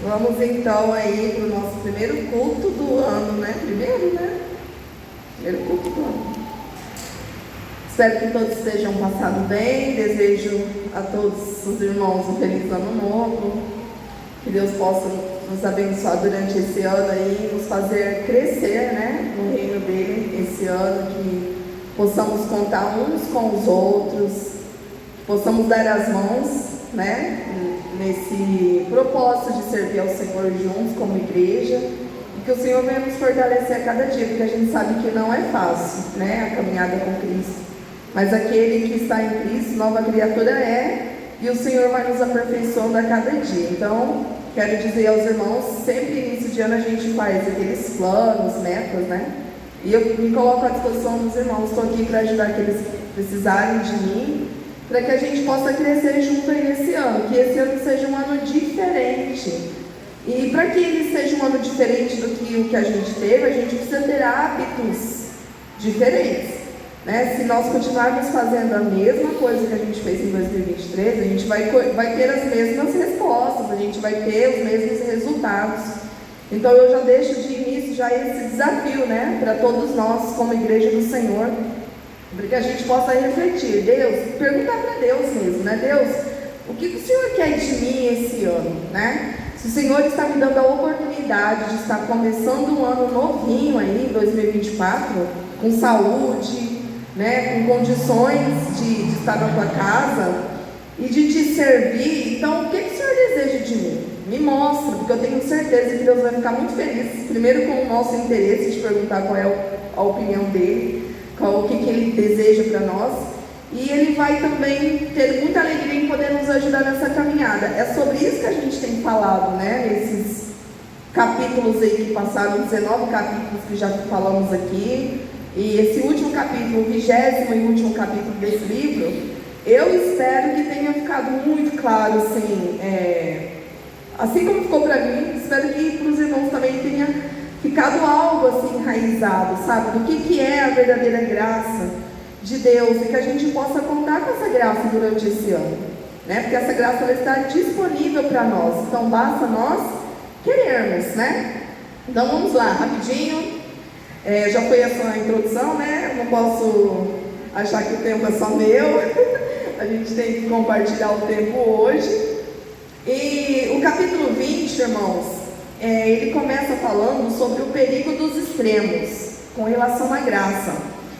Vamos então aí para o nosso primeiro culto do ano, né? Primeiro culto do ano. Espero que todos estejam passando bem. Desejo a todos os irmãos um feliz ano novo. Que Deus possa nos abençoar durante esse ano aí, nos fazer crescer, né, no reino dele esse ano, que possamos contar uns com os outros, que possamos dar as mãos, né, nesse propósito de servir ao Senhor juntos como igreja, e que o Senhor venha nos fortalecer a cada dia, porque a gente sabe que não é fácil, né, a caminhada com Cristo, mas aquele que está em Cristo, nova criatura é, e o Senhor vai nos aperfeiçoando a cada dia. Então, quero dizer aos irmãos, sempre início de ano a gente faz aqueles planos, metas, né? E eu me coloco à disposição dos irmãos, estou aqui para ajudar aqueles que precisarem de mim, para que a gente possa crescer junto aí nesse ano, que esse ano seja um ano diferente. E para que ele seja um ano diferente do que o que a gente teve, a gente precisa ter hábitos diferentes. Né? Se nós continuarmos fazendo a mesma coisa que a gente fez em 2023, a gente vai ter as mesmas respostas, a gente vai ter os mesmos resultados. Então eu já deixo de início já esse desafio, né, para todos nós como igreja do Senhor, para que a gente possa refletir, perguntar para Deus mesmo, né? Deus, o que o Senhor quer de mim esse ano, né? Se o Senhor está me dando a oportunidade de estar começando um ano novinho aí, 2024, com saúde, né, com condições de estar na tua casa e de te servir, então o que o Senhor deseja de mim? Me mostra, porque eu tenho certeza que Deus vai ficar muito feliz, primeiro com o nosso interesse de perguntar qual é a opinião dele, o que ele deseja para nós, e ele vai também ter muita alegria em poder nos ajudar nessa caminhada. É sobre isso que a gente tem falado, né, nesses capítulos aí que passaram, 19 capítulos que já falamos aqui. E esse último capítulo, o 20º e último capítulo desse livro, eu espero que tenha ficado muito claro, assim como ficou para mim, espero que para os irmãos também tenha ficado algo assim enraizado, sabe, do que é a verdadeira graça de Deus, e que a gente possa contar com essa graça durante esse ano, né, porque essa graça ela está disponível para nós, então basta nós querermos, né. Então vamos lá, rapidinho. Já foi a sua introdução, né? Não posso achar que o tempo é só meu. A gente tem que compartilhar o tempo hoje. E o capítulo 20, irmãos, ele começa falando sobre o perigo dos extremos com relação à graça.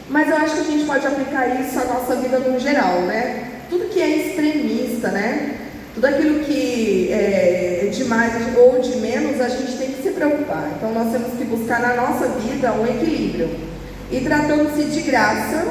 Mas eu acho que a gente pode aplicar isso à nossa vida no geral, né? Tudo que é extremista, né? Tudo aquilo que é de mais ou de menos, a gente tem que se preocupar. Então nós temos que buscar na nossa vida um equilíbrio. E tratando-se de graça,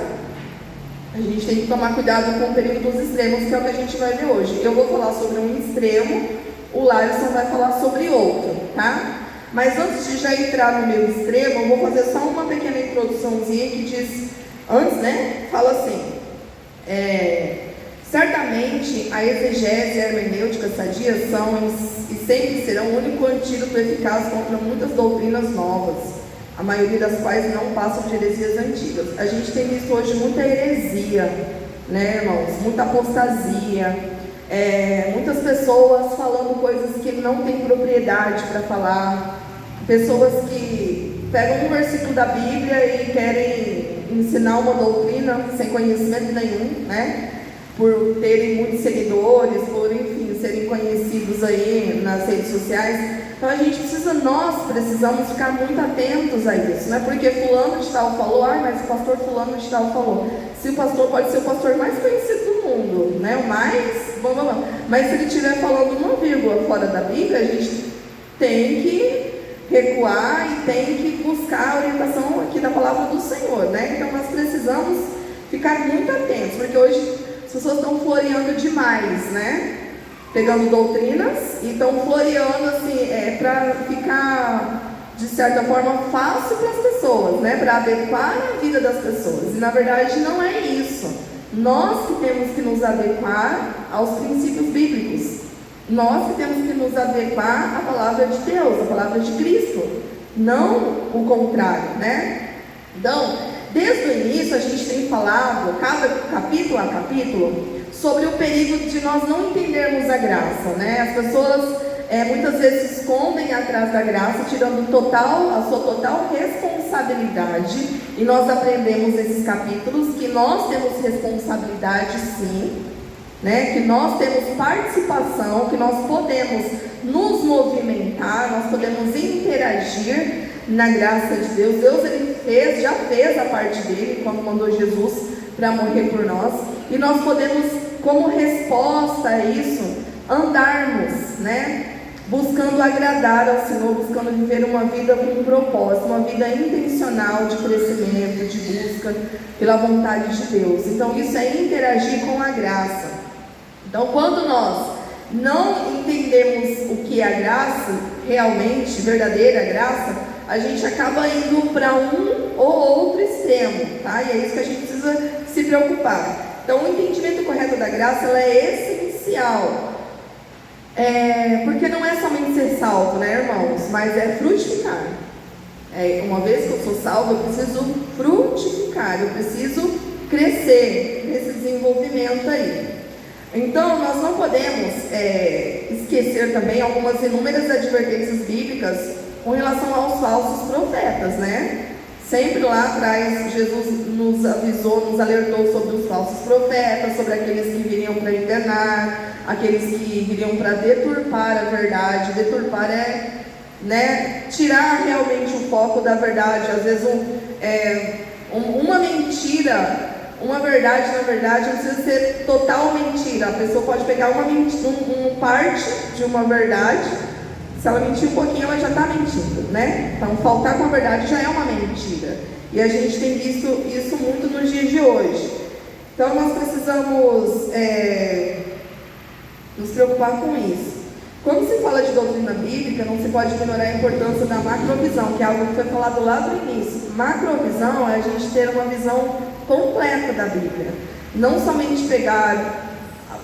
a gente tem que tomar cuidado com o perigo dos extremos, que é o que a gente vai ver hoje. Eu vou falar sobre um extremo, o Larson vai falar sobre outro, tá? Mas antes de já entrar no meu extremo, eu vou fazer só uma pequena introduçãozinha que diz, antes, né? Fala assim, certamente a exegese e a hermenêutica sadia são e sempre serão o único antídoto eficaz contra muitas doutrinas novas, a maioria das quais não passam de heresias antigas. A gente tem visto hoje muita heresia, né, irmãos? Muita apostasia, muitas pessoas falando coisas que não têm propriedade para falar, pessoas que pegam um versículo da Bíblia e querem ensinar uma doutrina sem conhecimento nenhum, né? Por terem muitos seguidores, por, enfim, serem conhecidos aí nas redes sociais. Então nós precisamos ficar muito atentos a isso, né? Porque fulano de tal falou, mas o pastor fulano de tal falou. Se o pastor pode ser o pastor mais conhecido do mundo, né? O mais, mas se ele estiver falando uma vírgula fora da Bíblia, a gente tem que recuar e tem que buscar a orientação aqui da palavra do Senhor, né? Então nós precisamos ficar muito atentos, porque hoje as pessoas estão floreando demais, né? Pegando doutrinas e estão floreando assim, para ficar, de certa forma, fácil para as pessoas, né? Para adequar a vida das pessoas. E na verdade não é isso. Nós que temos que nos adequar aos princípios bíblicos. Nós que temos que nos adequar à palavra de Deus, à palavra de Cristo. Não o contrário, né? Então, desde o início a gente tem falado, cada capítulo a capítulo, sobre o perigo de nós não entendermos a graça, né? As pessoas muitas vezes se escondem atrás da graça, tirando a sua total responsabilidade. E nós aprendemos nesses capítulos que nós temos responsabilidade sim, né? Que nós temos participação, que nós podemos nos movimentar, nós podemos interagir na graça de Deus. Deus ele já fez a parte dele quando mandou Jesus para morrer por nós, e nós podemos, como resposta a isso, andarmos, né? Buscando agradar ao Senhor, buscando viver uma vida com um propósito, uma vida intencional de crescimento, de busca pela vontade de Deus. Então isso é interagir com a graça. Então quando nós não entendemos o que é a graça, realmente, verdadeira graça, a gente acaba indo para um ou outro extremo, tá? E é isso que a gente precisa se preocupar. Então o entendimento correto da graça, ela é essencial. Porque não é somente ser salvo, né, irmãos? Mas é frutificar. Uma vez que eu sou salvo, eu preciso frutificar, eu preciso crescer nesse desenvolvimento aí. Então, nós não podemos esquecer também algumas inúmeras advertências bíblicas com relação aos falsos profetas, né? Sempre lá atrás, Jesus nos avisou, nos alertou sobre os falsos profetas, sobre aqueles que viriam para enganar, aqueles que viriam para deturpar a verdade. Deturpar né, tirar realmente o foco da verdade. Às vezes uma mentira, uma verdade, na verdade, não precisa ser total mentira. A pessoa pode pegar uma parte de uma verdade. Se ela mentir um pouquinho, ela já está mentindo, né? Então, faltar com a verdade já é uma mentira. E a gente tem visto isso muito nos dias de hoje. Então, nós precisamos nos preocupar com isso. Quando se fala de doutrina bíblica, não se pode ignorar a importância da macrovisão, que é algo que foi falado lá no início. Macrovisão é a gente ter uma visão completa da Bíblia. Não somente pegar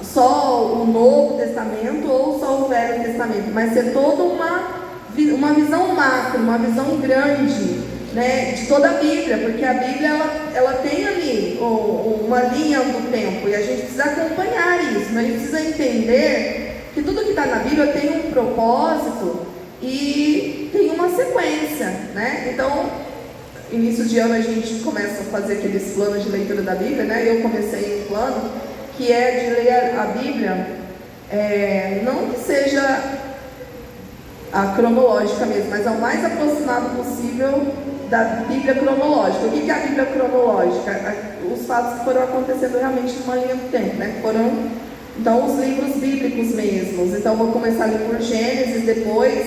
só o Novo Testamento ou só o Velho Testamento, mas ser toda uma visão macro, uma visão grande, né, de toda a Bíblia, porque a Bíblia ela tem ali uma linha do tempo, e a gente precisa acompanhar isso, né? A gente precisa entender que tudo que está na Bíblia tem um propósito e tem uma sequência, né? Então, início de ano a gente começa a fazer aqueles planos de leitura da Bíblia, né? Eu comecei um plano que é de ler a Bíblia, não que seja a cronológica mesmo, mas ao mais aproximado possível da Bíblia cronológica. O que é a Bíblia cronológica? Os fatos que foram acontecendo realmente numa linha do tempo, né? Então, os livros bíblicos mesmos. Então, vou começar ali por Gênesis, depois,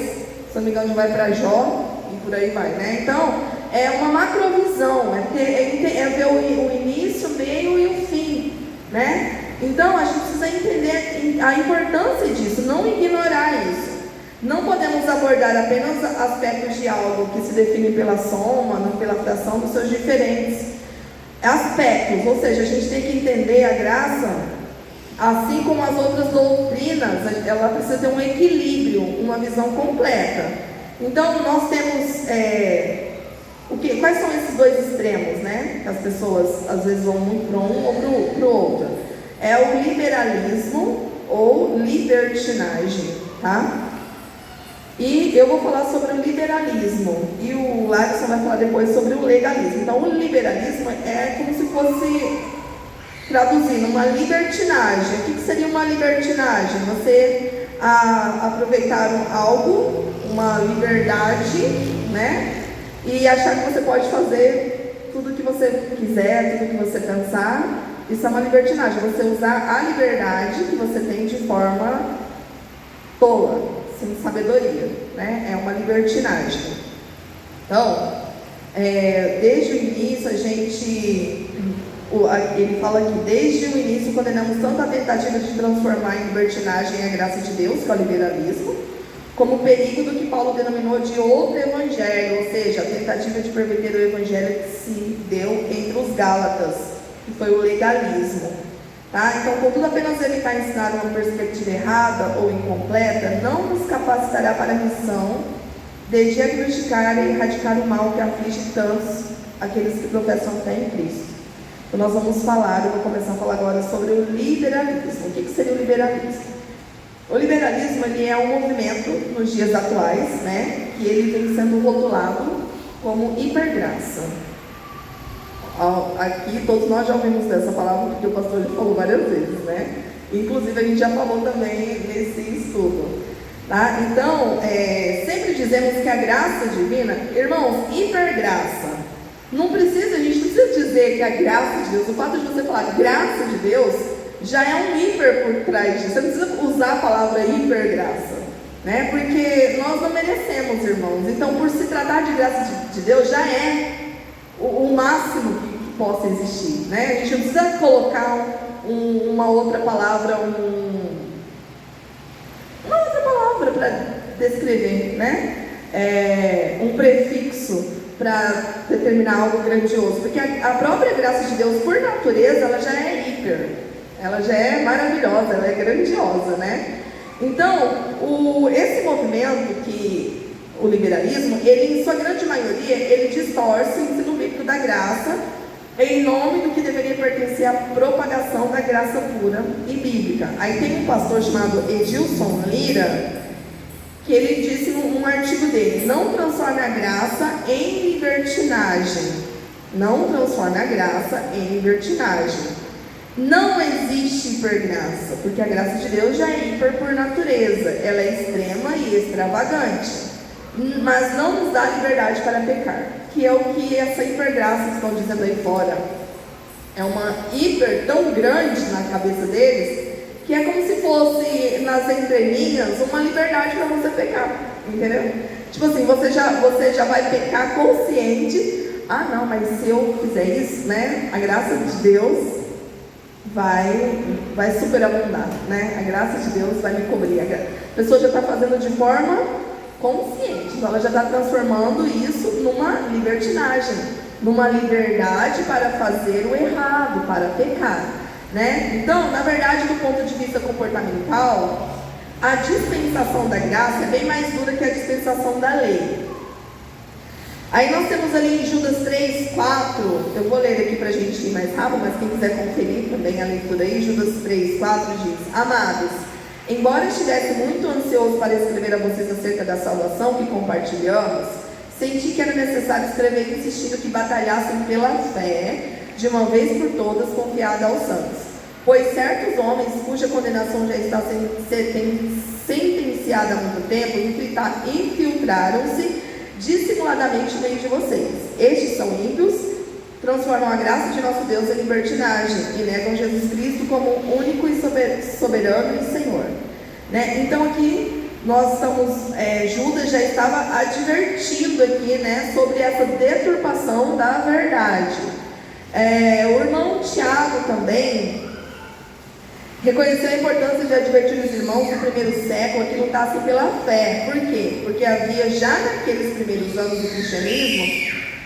se não me engano, vai para Jó, e por aí vai, né? Então, é uma macrovisão, é ver o início, o meio e o fim, né? Então a gente precisa entender a importância disso, não ignorar isso. Não podemos abordar apenas aspectos de algo que se define pela soma, não pela fração dos seus diferentes aspectos. Ou seja, a gente tem que entender a graça, assim como as outras doutrinas, ela precisa ter um equilíbrio, uma visão completa. Então nós temos quais são esses dois extremos, né? Que as pessoas às vezes vão muito para um ou para o outro. É o liberalismo ou libertinagem, tá? E eu vou falar sobre o liberalismo, e o Larson vai falar depois sobre o legalismo. Então, o liberalismo é como se fosse, traduzindo, uma libertinagem. O que seria uma libertinagem? Você aproveitar algo, uma liberdade, né? E achar que você pode fazer tudo o que você quiser, tudo o que você pensar. Isso é uma libertinagem, você usar a liberdade que você tem de forma tola, sem sabedoria, né? É uma libertinagem. Então, desde o início ele fala que desde o início condenamos tanto a tentativa de transformar em libertinagem a graça de Deus, que é o liberalismo, como o perigo do que Paulo denominou de outro evangelho, ou seja, a tentativa de perverter o evangelho que se deu entre os Gálatas, que foi o legalismo. Tá? Então, contudo, apenas evitar ensinar uma perspectiva errada ou incompleta não nos capacitará para a missão de diagnosticar e erradicar o mal que aflige tantos aqueles que professam fé em Cristo. Então, nós vamos falar, eu vou começar a falar agora sobre o liberalismo. O que seria o liberalismo? O liberalismo, ele é um movimento nos dias atuais, né, que ele vem sendo rotulado como hipergraça. Aqui todos nós já ouvimos dessa palavra, porque o pastor já falou várias vezes, né? Inclusive a gente já falou também nesse estudo. Tá? Então, sempre dizemos que a graça divina, irmãos, hipergraça. Não precisa, a gente não precisa dizer que a graça de Deus, o fato de você falar graça de Deus, já é um hiper por trás disso. Você não precisa usar a palavra hipergraça, né? Porque nós não merecemos, irmãos. Então, por se tratar de graça de Deus, já é o máximo que possa existir, né? A gente não precisa colocar uma outra palavra, uma outra palavra para descrever, né? Um prefixo para determinar algo grandioso, porque a própria graça de Deus, por natureza, ela já é hiper, ela já é maravilhosa, ela é grandiosa, né? Então, esse movimento que o liberalismo, ele em sua grande maioria, ele distorce o ensino bíblico da graça em nome do que deveria pertencer à propagação da graça pura e bíblica. Aí tem um pastor chamado Edilson Lira, que ele disse num artigo dele: não transforme a graça em libertinagem. Não transforme a graça em libertinagem. Não existe hipergraça, porque a graça de Deus já é hiper por natureza. Ela é extrema e extravagante, mas não nos dá liberdade para pecar, que é o que essa hipergraça estão dizendo aí fora. É uma hiper tão grande na cabeça deles, que é como se fosse, nas entrelinhas, uma liberdade para você pecar, entendeu? Tipo assim, você já vai pecar consciente. Ah não, mas se eu fizer isso, né, a graça de Deus vai superabundar, né? A graça de Deus vai me cobrir. A pessoa já está fazendo de forma consciente, então ela já está transformando isso numa libertinagem, numa liberdade para fazer o errado, para pecar, né? Então, na verdade, do ponto de vista comportamental, a dispensação da graça é bem mais dura que a dispensação da lei. Aí nós temos ali em Judas 3, 4, eu vou ler aqui para a gente ir mais rápido, mas quem quiser conferir também a leitura aí, Judas 3, 4 diz: amados, embora estivesse muito ansioso para escrever a vocês acerca da salvação que compartilhamos, senti que era necessário escrever insistindo que batalhassem pela fé, de uma vez por todas, confiada aos santos. Pois certos homens, cuja condenação já está sentenciada há muito tempo, infiltraram-se dissimuladamente no meio de vocês. Estes são ímpios, transformam a graça de nosso Deus em libertinagem e negam Jesus Cristo como único e soberano e Senhor, né? Então aqui nós estamos, Judas já estava advertindo aqui, né, sobre essa deturpação da verdade. O irmão Tiago também reconheceu a importância de advertir os irmãos do primeiro século que lutassem pela fé. Por quê? Porque havia já naqueles primeiros anos do cristianismo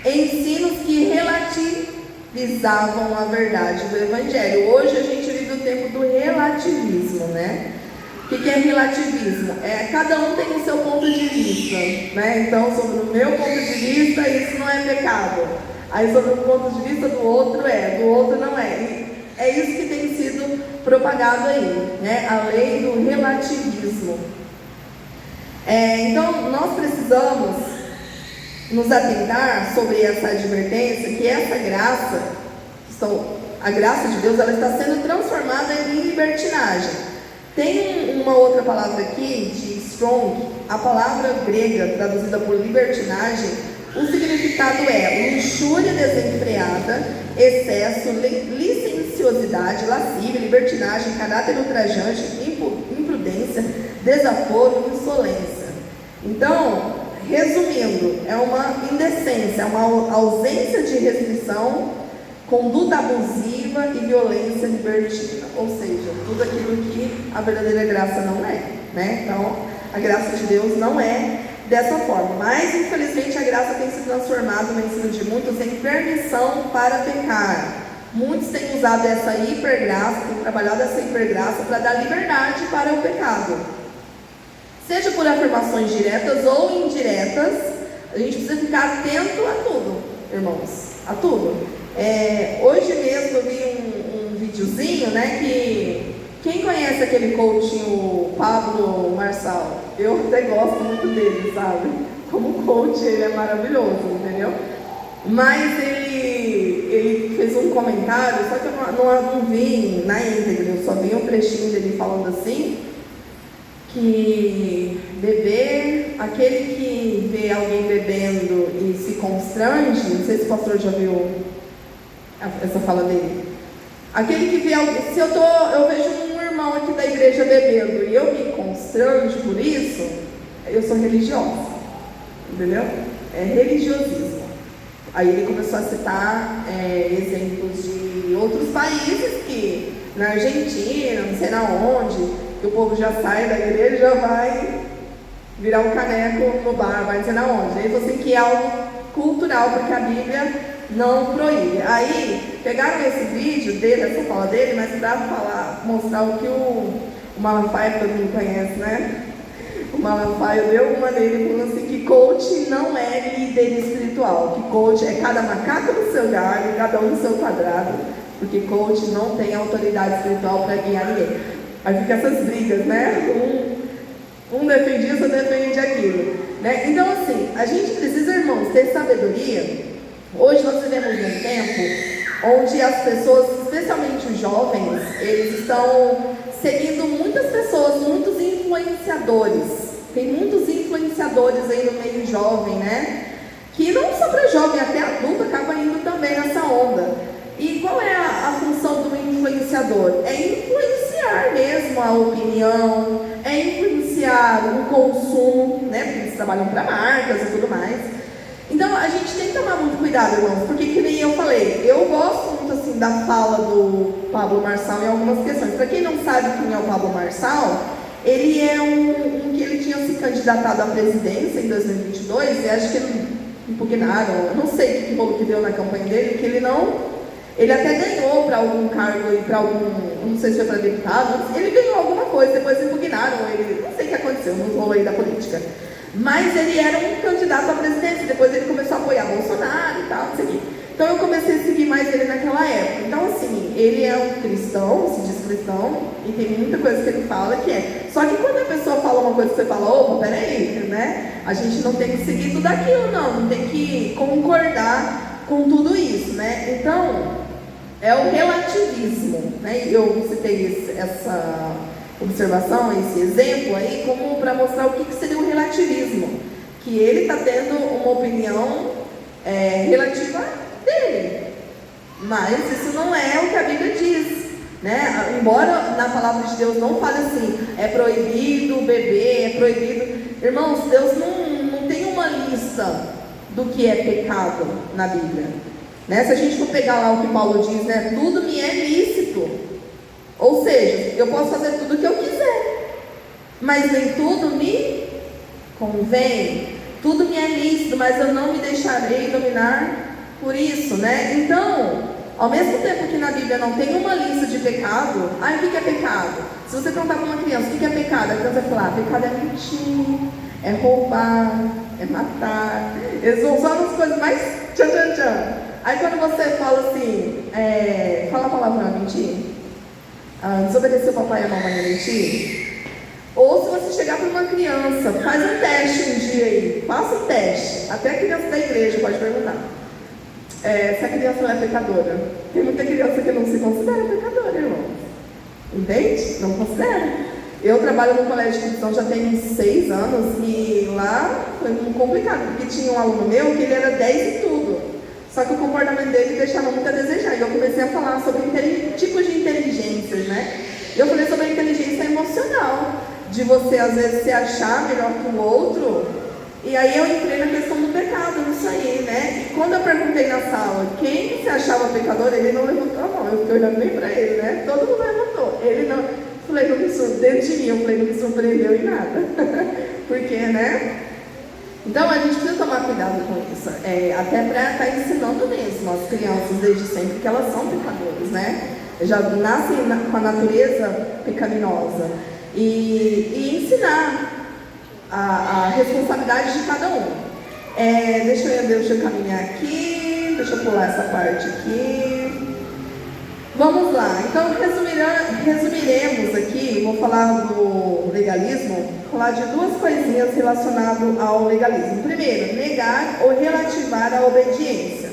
ensinos que relativizavam a verdade do evangelho. Hoje a gente vive o tempo do relativismo, né? O que é relativismo? Cada um tem o seu ponto de vista, né? Então, sobre o meu ponto de vista, isso não é pecado. Aí sobre o ponto de vista do outro do outro não é. E é isso que tem sido propagado aí, né? A lei do relativismo. Então, nós precisamos nos atentar sobre essa advertência, que essa graça, a graça de Deus, ela está sendo transformada em libertinagem. Tem uma outra palavra aqui, de strong, a palavra grega traduzida por libertinagem, o significado é luxúria desenfreada, excesso, licenciosidade, lascívia, libertinagem, caráter ultrajante, imprudência, desaforo, insolência. Então, resumindo, é uma indecência, é uma ausência de restrição, conduta abusiva e violência libertina, ou seja, tudo aquilo que a verdadeira graça não é, né? Então, a graça de Deus não é dessa forma, mas infelizmente a graça tem se transformado no ensino de muitos em permissão para pecar. Muitos têm usado essa hipergraça, têm trabalhado essa hipergraça para dar liberdade para o pecado, seja por afirmações diretas ou indiretas. A gente precisa ficar atento a tudo, irmãos, a tudo. Hoje mesmo eu vi um videozinho, né, que Quem conhece aquele coachinho Pablo Marçal? Eu até gosto muito dele, sabe? Como coach, ele é maravilhoso, entendeu? Mas ele fez um comentário, só que eu não vi na íntegra, eu só vi um trechinho dele falando assim, que beber, aquele que vê alguém bebendo e se constrange, não sei se o pastor já viu essa fala dele, aquele que vê alguém, se eu vejo um irmão aqui da igreja bebendo e eu me constranjo por isso, eu sou religiosa, entendeu? É religiosismo. Aí ele começou a citar exemplos de outros países que, na Argentina, não sei na onde, que o povo já sai da igreja e já vai virar um caneco no bar, vai dizer na onde. Ele falou assim que é algo cultural, porque a Bíblia não proíbe. Aí pegaram esse vídeo dele, essa fala dele, mas para mostrar o que o Malafaia, todo mundo conhece, né? O Malafaia deu uma nele falando assim que coach não é líder espiritual, que coach é cada macaco no seu galho, cada um no seu quadrado, porque coach não tem autoridade espiritual para guiar ninguém. Aí fica essas brigas, né? Um defende isso, outro defende aquilo, né? Então assim, a gente precisa, irmãos, ter sabedoria. Hoje nós vivemos num tempo onde as pessoas, especialmente os jovens, eles estão seguindo muitas pessoas, muitos influenciadores. Tem muitos influenciadores aí no meio jovem, né? Que não só para jovem, até adulto acaba indo também nessa onda. E qual é a função do influenciador? É influenciar mesmo a opinião, é influenciar o consumo, né? Porque eles trabalham para marcas e tudo mais. Então a gente tem que tomar muito cuidado, irmãos, porque que nem eu falei, eu gosto muito assim da fala do Pablo Marçal em algumas questões. Para quem não sabe quem é o Pablo Marçal, ele é um que ele tinha se candidatado à presidência em 2022 e acho que ele impugnaram, não sei que rolo que deu na campanha dele, que ele até ganhou para algum cargo e para algum, não sei se foi para deputado, ele ganhou alguma coisa, depois impugnaram ele, não sei o que aconteceu no rolo aí da política. Mas ele era um candidato à presidência, depois ele começou a apoiar Bolsonaro e tal, não sei o quê. Então eu comecei a seguir mais ele naquela época. Então assim, ele é um cristão, se diz cristão, e tem muita coisa que ele fala que é. Só que quando a pessoa fala uma coisa que você fala, opa, peraí, né? A gente não tem que seguir tudo aquilo, não tem que concordar com tudo isso, né? Então, é o relativismo, né? Eu citei essa observação, esse exemplo aí, como para mostrar o que seria o relativismo, que ele está tendo uma opinião relativa dele, mas isso não é o que a Bíblia diz, né? Embora na palavra de Deus não fale assim, é proibido beber, é proibido. Irmãos, Deus não tem uma lista do que é pecado na Bíblia, né? Se a gente for pegar lá o que Paulo diz, né? Tudo me é lícito. Ou seja, eu posso fazer tudo o que eu quiser, mas nem tudo me convém, tudo me é lícito, mas eu não me deixarei dominar por isso, né? Então, ao mesmo tempo que na Bíblia não tem uma lista de pecado, o que é pecado? Se você perguntar para uma criança o que é pecado, a criança vai falar, pecado é mentir, é roubar, é matar, eles vão só nas coisas mais tchan tchan tchan. Aí quando você fala assim, fala a palavra mentir, desobedecer o papai e a mamãe a mentir, ou se você chegar para uma criança, faz um teste um dia aí, faça um teste, até a criança da igreja pode perguntar, se a criança não é pecadora. Tem muita criança que não se considera pecadora, irmão, entende? Não considera. Eu trabalho no colégio de cristão já tem uns 6 anos e lá foi muito complicado, porque tinha um aluno meu que ele era 10 em tudo. Só que o comportamento dele deixava muito a desejar. E eu comecei a falar sobre tipos de inteligências, né? Eu falei sobre a inteligência emocional, de você às vezes se achar melhor que o outro. E aí eu entrei na questão do pecado, nisso aí, né? E quando eu perguntei na sala quem se achava pecador, ele não levantou a mão. Eu fiquei olhando bem pra ele, né? Todo mundo levantou. Ele não. Falei, não me surpreendeu, dentro de mim, eu falei, não me surpreendeu em nada. Porque, né? Então a gente precisa tomar cuidado com isso, até para estar ensinando mesmo as crianças desde sempre que elas são pecadoras, né? Já nascem com a natureza pecaminosa e ensinar a responsabilidade de cada um. Deixa eu caminhar aqui, deixa eu pular essa parte aqui. Vamos lá, então resumiremos aqui, vou falar do legalismo, vou falar de duas coisinhas relacionadas ao legalismo. Primeiro, negar ou relativar a obediência,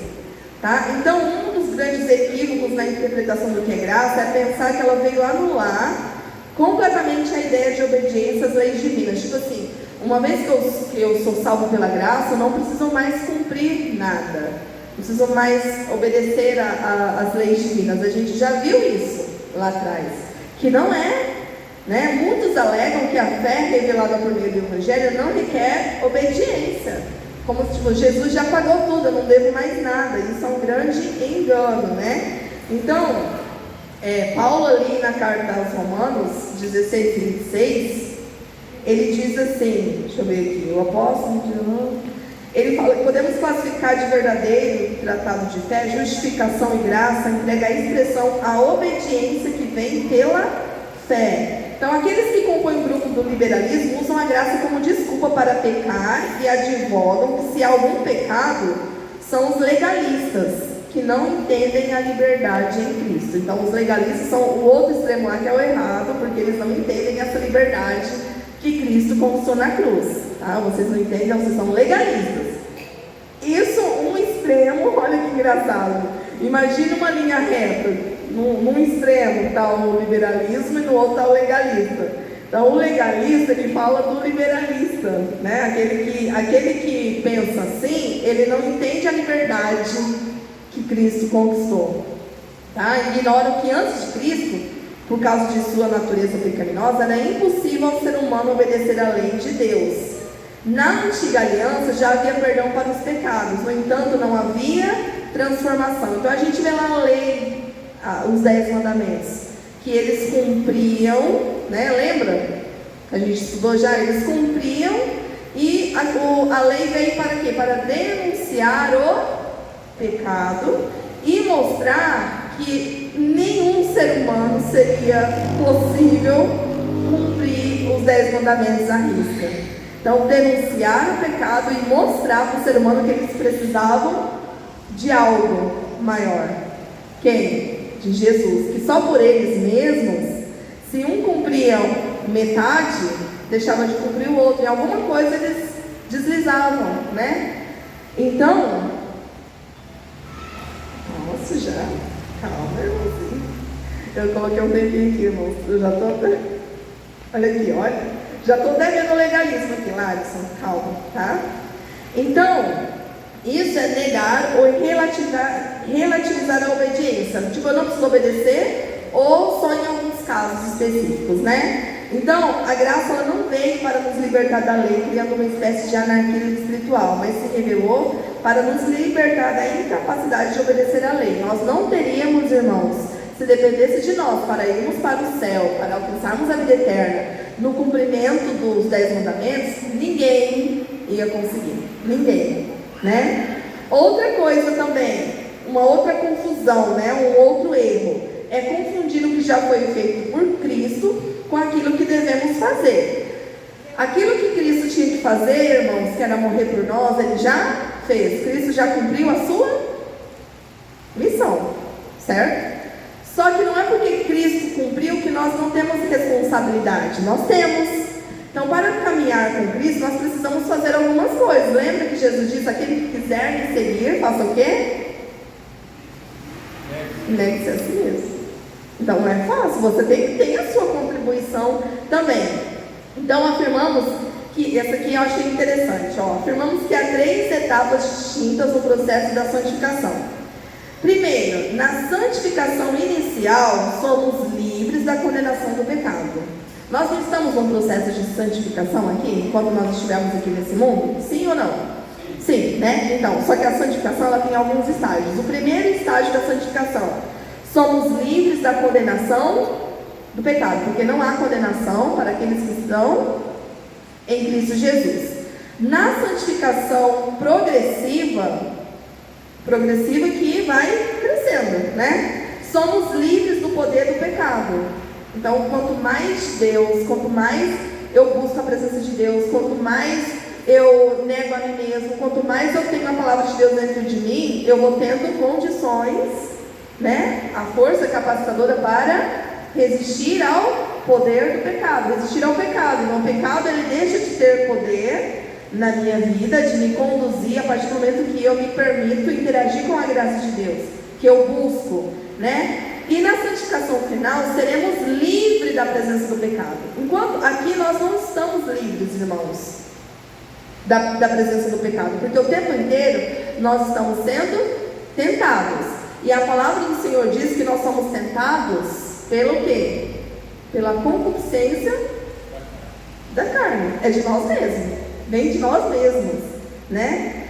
tá? Então, um dos grandes equívocos na interpretação do que é graça é pensar que ela veio anular completamente a ideia de obediência às leis divinas. Tipo assim, uma vez que eu sou salvo pela graça, eu não preciso mais cumprir nada. Não precisam mais obedecer às leis divinas. A gente já viu isso lá atrás. Que não é, né? Muitos alegam que a fé revelada por meio do Evangelho não requer obediência. Como se tipo, Jesus já pagou tudo, eu não devo mais nada. Isso é um grande engano, né? Então, Paulo ali na carta aos Romanos 16:26, ele diz assim, deixa eu ver aqui, o apóstolo ele fala que podemos classificar de verdadeiro tratado de fé, justificação e graça, entrega a expressão à obediência que vem pela fé. Então, aqueles que compõem o grupo do liberalismo usam a graça como desculpa para pecar e advogam que se há algum pecado, são os legalistas, que não entendem a liberdade em Cristo. Então, os legalistas são o outro extremo lá, que é o errado, porque eles não entendem essa liberdade que Cristo conquistou na cruz, tá? Vocês não entendem, vocês são legalistas. Isso, um extremo, olha que engraçado. Imagina uma linha reta. Num extremo está o liberalismo e no outro está o legalista. Então, o legalista, ele fala do liberalista, né? Aquele que pensa assim, ele não entende a liberdade que Cristo conquistou, tá? Ignora que antes de Cristo, por causa de sua natureza pecaminosa, era impossível ao ser humano obedecer à lei de Deus. Na antiga aliança já havia perdão para os pecados, no entanto não havia transformação. Então a gente vê lá a lei, os 10 mandamentos, que eles cumpriam, né? Lembra? A gente estudou já, eles cumpriam, e a lei veio para quê? Para denunciar o pecado e mostrar que nenhum ser humano seria possível cumprir os 10 mandamentos à risca. Então, denunciar o pecado e mostrar para o ser humano que eles precisavam de algo maior. Quem? De Jesus. Que só por eles mesmos, se um cumpria metade, deixava de cumprir o outro. Em alguma coisa eles deslizavam, né? Então, nossa, já... Calma, irmãozinho. Eu coloquei um tempinho aqui, irmãos. Eu já estou... Olha aqui, olha. Já estou devendo legalismo aqui, Larison. Calma, tá? Então, isso é negar ou relativizar a obediência. Tipo, eu não preciso obedecer, ou só em alguns casos específicos, né? Então, a graça ela não veio para nos libertar da lei, criando uma espécie de anarquia espiritual, mas se revelou para nos libertar da incapacidade de obedecer à lei. Nós não teríamos, irmãos, se dependesse de nós para irmos para o céu, para alcançarmos a vida eterna, no cumprimento dos 10 mandamentos, ninguém ia conseguir. Ninguém, né? Outra coisa também, uma outra confusão, né? Um outro erro, é confundir o que já foi feito por Cristo com aquilo que devemos fazer. Aquilo que Cristo tinha que fazer, irmãos, que era morrer por nós, Ele já fez. Cristo já cumpriu a sua missão, certo? Só que não é porque Cristo cumpriu que nós não temos responsabilidade. Nós temos. Então, para caminhar com Cristo, nós precisamos fazer algumas coisas. Lembra que Jesus disse, aquele que quiser me seguir, faça o quê? Negue-se a si mesmo. Então, não é fácil. Você tem que ter a sua contribuição também. Então, afirmamos que, essa aqui eu achei interessante, afirmamos que há 3 etapas distintas no processo da santificação. Primeiro, na santificação inicial, somos livres da condenação do pecado. Nós não estamos num processo de santificação aqui, enquanto nós estivermos aqui nesse mundo? Sim ou não? Sim, né? Então, só que a santificação ela tem alguns estágios. O primeiro estágio da santificação, somos livres da condenação do pecado, porque não há condenação para aqueles que estão em Cristo Jesus. Na santificação progressiva que vai crescendo, né? Somos livres do poder do pecado. Então, quanto mais Deus, quanto mais eu busco a presença de Deus, quanto mais eu nego a mim mesmo, quanto mais eu tenho a palavra de Deus dentro de mim, eu vou tendo condições né? A força capacitadora para resistir ao poder do pecado, resistir ao pecado. Então o pecado, ele deixa de ter poder na minha vida, de me conduzir a partir do momento que eu me permito interagir com a graça de Deus, que eu busco, né? E na santificação final seremos livres da presença do pecado. Enquanto aqui nós não estamos livres, irmãos, da presença do pecado, porque o tempo inteiro nós estamos sendo tentados. E a palavra do Senhor diz que nós somos tentados pelo quê? Pela concupiscência da carne. É de nós mesmos, vem de nós mesmos, né?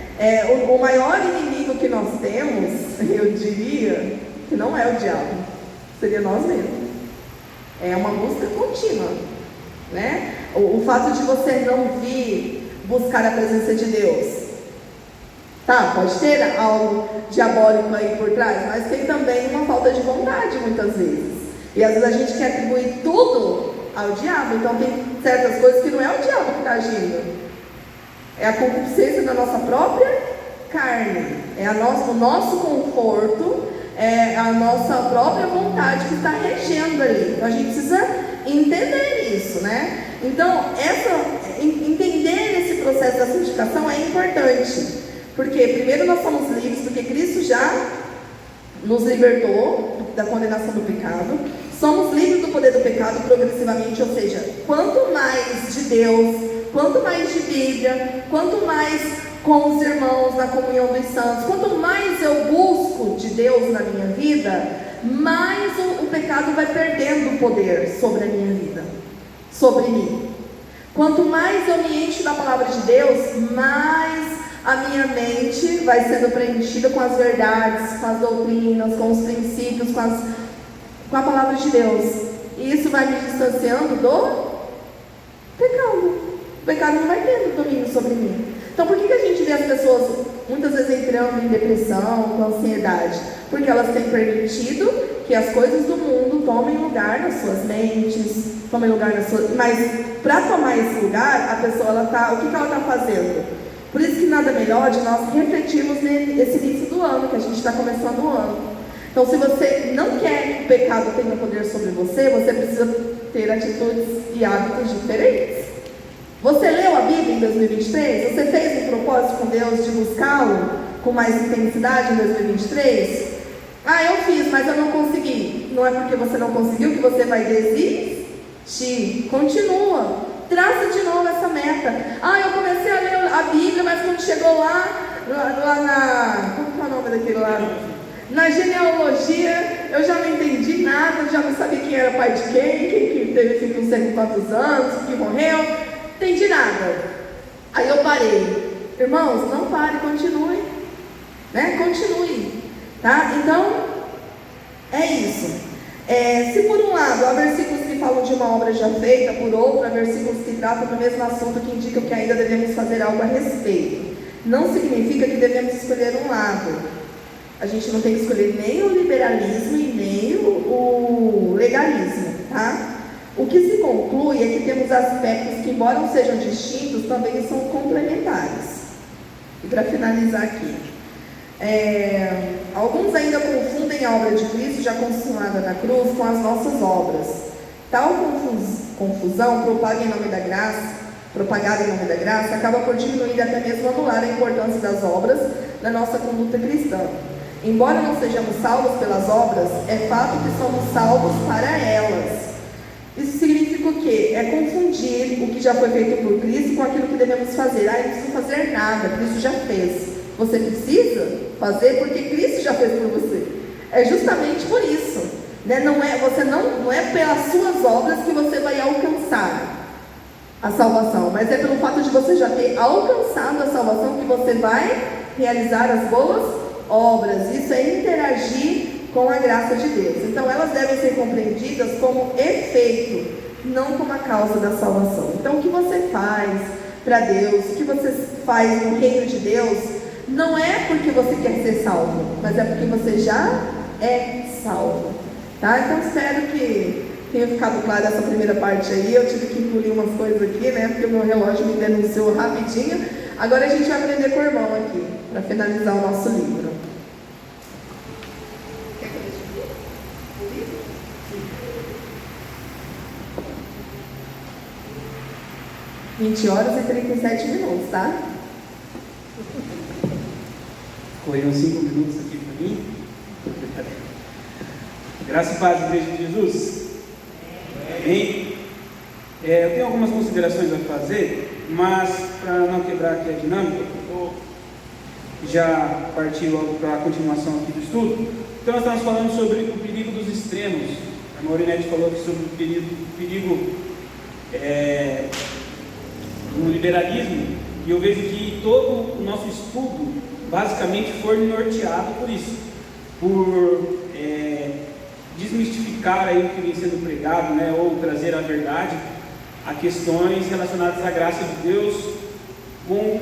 O maior inimigo que nós temos, eu diria, que não é o diabo, seria nós mesmos. É uma busca contínua, né? O fato de você não vir buscar a presença de Deus, tá, pode ter algo diabólico aí por trás, mas tem também uma falta de vontade muitas vezes. E às vezes a gente quer atribuir tudo ao diabo. Então tem certas coisas que não é o diabo que está agindo, é a concupiscência da nossa própria carne, é o nosso conforto, é a nossa própria vontade que está regendo ali. Então a gente precisa entender isso, né? Então entender esse processo da santificação é importante, porque primeiro nós somos livres, porque Cristo já nos libertou da condenação do pecado, somos livres do poder do pecado progressivamente, ou seja, quanto mais de Deus, quanto mais de Bíblia, quanto mais com os irmãos na comunhão dos santos, quanto mais eu busco de Deus na minha vida, mais o pecado vai perdendo poder sobre a minha vida, sobre mim. Quanto mais eu me encho da palavra de Deus, mais a minha mente vai sendo preenchida com as verdades, com as doutrinas, com os princípios, com a palavra de Deus. E isso vai me distanciando do pecado. O pecado não vai tendo domínio sobre mim. Então por que a gente vê as pessoas muitas vezes entrando em depressão, com ansiedade? Porque elas têm permitido que as coisas do mundo tomem lugar nas suas mentes, tomem lugar nas suas... Mas para tomar esse lugar, a pessoa, o que ela está fazendo? Por isso que nada melhor de nós refletirmos nesse início do ano, que a gente está começando o ano. Então se você não quer que o pecado tenha poder sobre você, você precisa ter atitudes e hábitos diferentes. Você leu a Bíblia em 2023? Você fez um propósito com Deus de buscá-lo com mais intensidade em 2023? Eu fiz, mas eu não consegui. Não é porque você não conseguiu que você vai desistir. Continua. Traça de novo essa meta. Eu comecei a ler a Bíblia, mas quando chegou lá na... Como que é o nome daquele lá? Na genealogia, eu já não entendi nada, já não sabia quem era pai de quem que teve filho com não sei quantos anos, que morreu. Não entendi nada. Aí eu parei. Irmãos, não pare, continue. Né? Continue. Tá? Então, é isso. Se por um lado há versículos que falam de uma obra já feita, por outro há versículos que tratam do mesmo assunto, que indicam que ainda devemos fazer algo a respeito, não significa que devemos escolher um lado. A gente não tem que escolher nem o liberalismo e nem o legalismo, tá? O que se conclui é que temos aspectos que, embora não sejam distintos, também são complementares. E para finalizar aqui, alguns ainda confundem a obra de Cristo já consumada na cruz com as nossas obras. Tal confusão propagada em nome da graça acaba por diminuir e até mesmo anular a importância das obras na nossa conduta cristã. Embora não sejamos salvos pelas obras, é fato que somos salvos para elas. Isso significa o quê? É confundir o que já foi feito por Cristo com aquilo que devemos fazer. Eu não preciso fazer nada, Cristo já fez. Você precisa fazer porque Cristo já fez por você. É justamente por isso, né? Não é pelas suas obras que você vai alcançar a salvação, mas é pelo fato de você já ter alcançado a salvação que você vai realizar as boas obras. Isso é interagir com a graça de Deus. Então elas devem ser compreendidas como efeito, não como a causa da salvação. Então o que você faz para Deus, o que você faz no reino de Deus, não é porque você quer ser salvo, mas é porque você já é salvo, tá? Então espero que tenha ficado clara essa primeira parte aí. Eu tive que engolir umas coisas aqui, né? Porque o meu relógio me denunciou rapidinho. Agora a gente vai aprender com o irmão aqui, para finalizar o nosso livro. Quer que eu deixe? 20 horas e 37 minutos, tá? Correram 5 minutos aqui para mim. Graça e paz, Igreja de Jesus. Amém? Eu tenho algumas considerações a fazer, mas para não quebrar aqui a dinâmica, eu vou já partir logo para a continuação aqui do estudo. Então nós estamos falando sobre o perigo dos extremos. A Maurinete falou aqui sobre o perigo do liberalismo, e eu vejo que todo o nosso estudo basicamente foi norteado por isso, por desmistificar aí o que vem sendo pregado, né, ou trazer a verdade a questões relacionadas à graça de Deus, com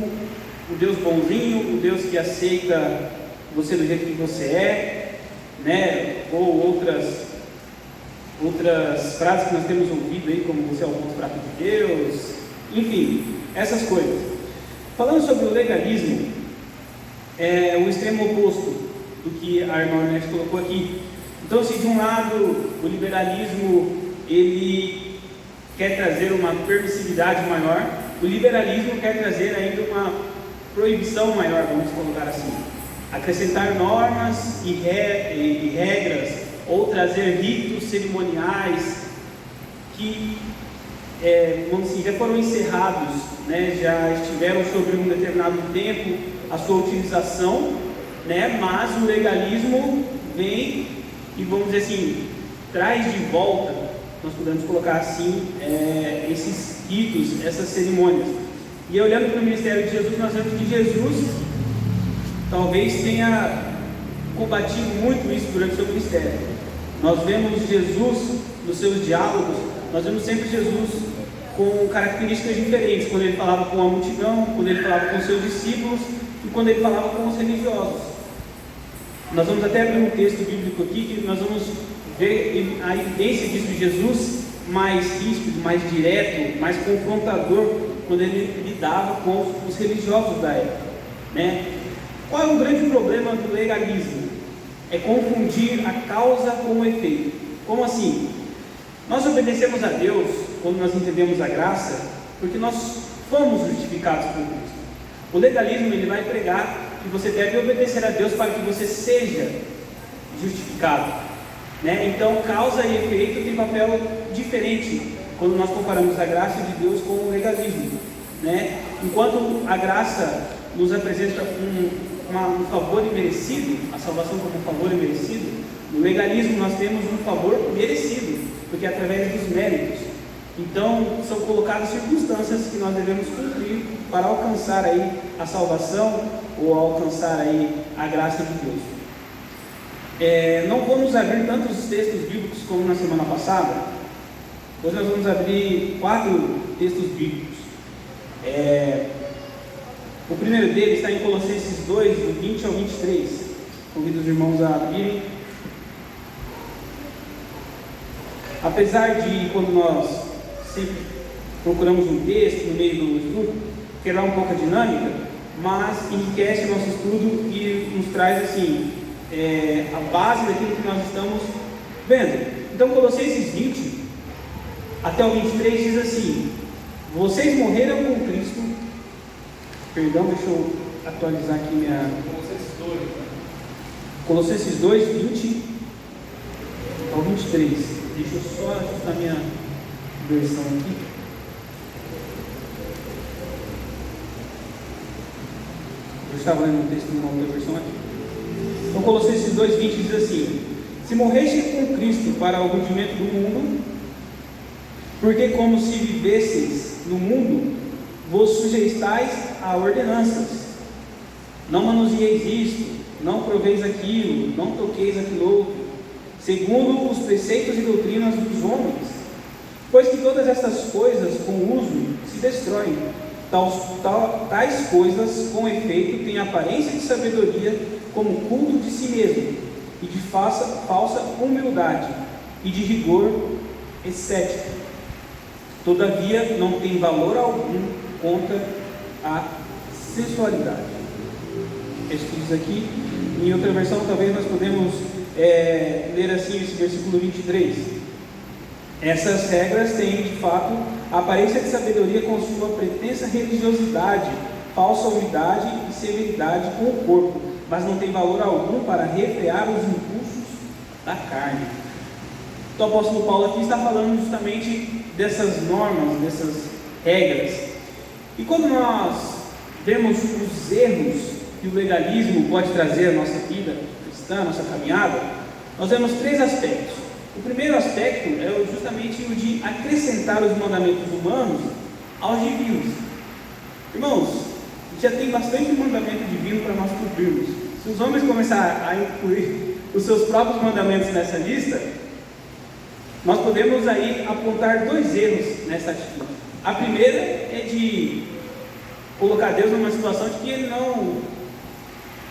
o Deus bonzinho, o Deus que aceita você do jeito que você é, né, ou outras frases que nós temos ouvido aí, como você é o ponto fraco de Deus, enfim, essas coisas. Falando sobre o legalismo, é o extremo oposto do que a irmã Ornette colocou aqui. Então, se de um lado o liberalismo ele quer trazer uma permissividade maior, o liberalismo quer trazer ainda uma proibição maior, vamos colocar assim, acrescentar normas e regras, ou trazer ritos cerimoniais que vamos dizer, já foram encerrados, né, já estiveram sobre um determinado tempo a sua utilização, né, mas o legalismo vem e, vamos dizer assim, traz de volta, nós podemos colocar assim, esses ritos, essas cerimônias. E olhando para o ministério de Jesus, nós vemos que Jesus talvez tenha combatido muito isso durante o seu ministério. Nós vemos Jesus nos seus diálogos, nós vemos sempre Jesus com características diferentes, quando ele falava com a multidão, quando ele falava com os seus discípulos e quando ele falava com os religiosos. Nós vamos até abrir um texto bíblico aqui que nós vamos ver a evidência disso de Jesus mais ríspido, mais direto, mais confrontador, quando ele lidava com os religiosos da época, né? Qual é o grande problema do legalismo? É confundir a causa com o efeito. Como assim? Nós obedecemos a Deus quando nós entendemos a graça, porque nós fomos justificados por Cristo. O legalismo ele vai pregar que você deve obedecer a Deus para que você seja justificado, né? Então, causa e efeito tem papel diferente quando nós comparamos a graça de Deus com o legalismo, né? Enquanto a graça nos apresenta um favor imerecido, a salvação como um favor imerecido, no legalismo nós temos um favor merecido, porque é através dos méritos. Então, são colocadas circunstâncias que nós devemos cumprir para alcançar aí a salvação ou alcançar aí a graça de Deus. Não vamos abrir tantos textos bíblicos como na semana passada. Hoje nós vamos abrir 4 textos bíblicos. O primeiro deles está em Colossenses 2, do 20 ao 23. Convido os irmãos a abrirem. Apesar de, quando nós sempre procuramos um texto no meio do estudo, quebrar um pouco a dinâmica, mas enriquece o nosso estudo e nos traz assim, a base daquilo que nós estamos vendo. Então, Colossenses 20 até o 23 diz assim: vocês morreram com Cristo. Perdão, deixa eu atualizar aqui minha. Colossenses 2, 20 ao 23. Deixa eu só ajustar minha versão aqui. Eu estava lendo um texto numa outra versão aqui. Então, Colossenses 2, 20 diz assim: se morreste com Cristo para o rudimento do mundo, porque como se vivesseis no mundo, vos sujeitais a ordenanças. Não manusieis isto, não proveis aquilo, não toqueis aquilo outro, segundo os preceitos e doutrinas dos homens. Pois que todas estas coisas com uso se destroem. Tais coisas com efeito têm aparência de sabedoria, como culto de si mesmo, e de falsa humildade, e de rigor ascético. Todavia não tem valor algum contra a sensualidade. Isso diz aqui. Em outra versão talvez nós podemos ler assim esse versículo 23. Essas regras têm de fato a aparência de sabedoria com sua pretensa religiosidade, falsa humildade e severidade com o corpo, mas não tem valor algum para refrear os impulsos da carne. Então o apóstolo Paulo aqui está falando justamente dessas normas, dessas regras. E quando nós vemos os erros que o legalismo pode trazer à nossa vida cristã, à nossa caminhada, nós vemos 3 aspectos. O primeiro aspecto é justamente o de acrescentar os mandamentos humanos aos divinos. Irmãos, já tem bastante mandamento divino para nós cumprirmos. Se os homens começarem a incluir os seus próprios mandamentos nessa lista, nós podemos aí apontar 2 erros nessa atitude. A primeira é de colocar Deus numa situação de que Ele não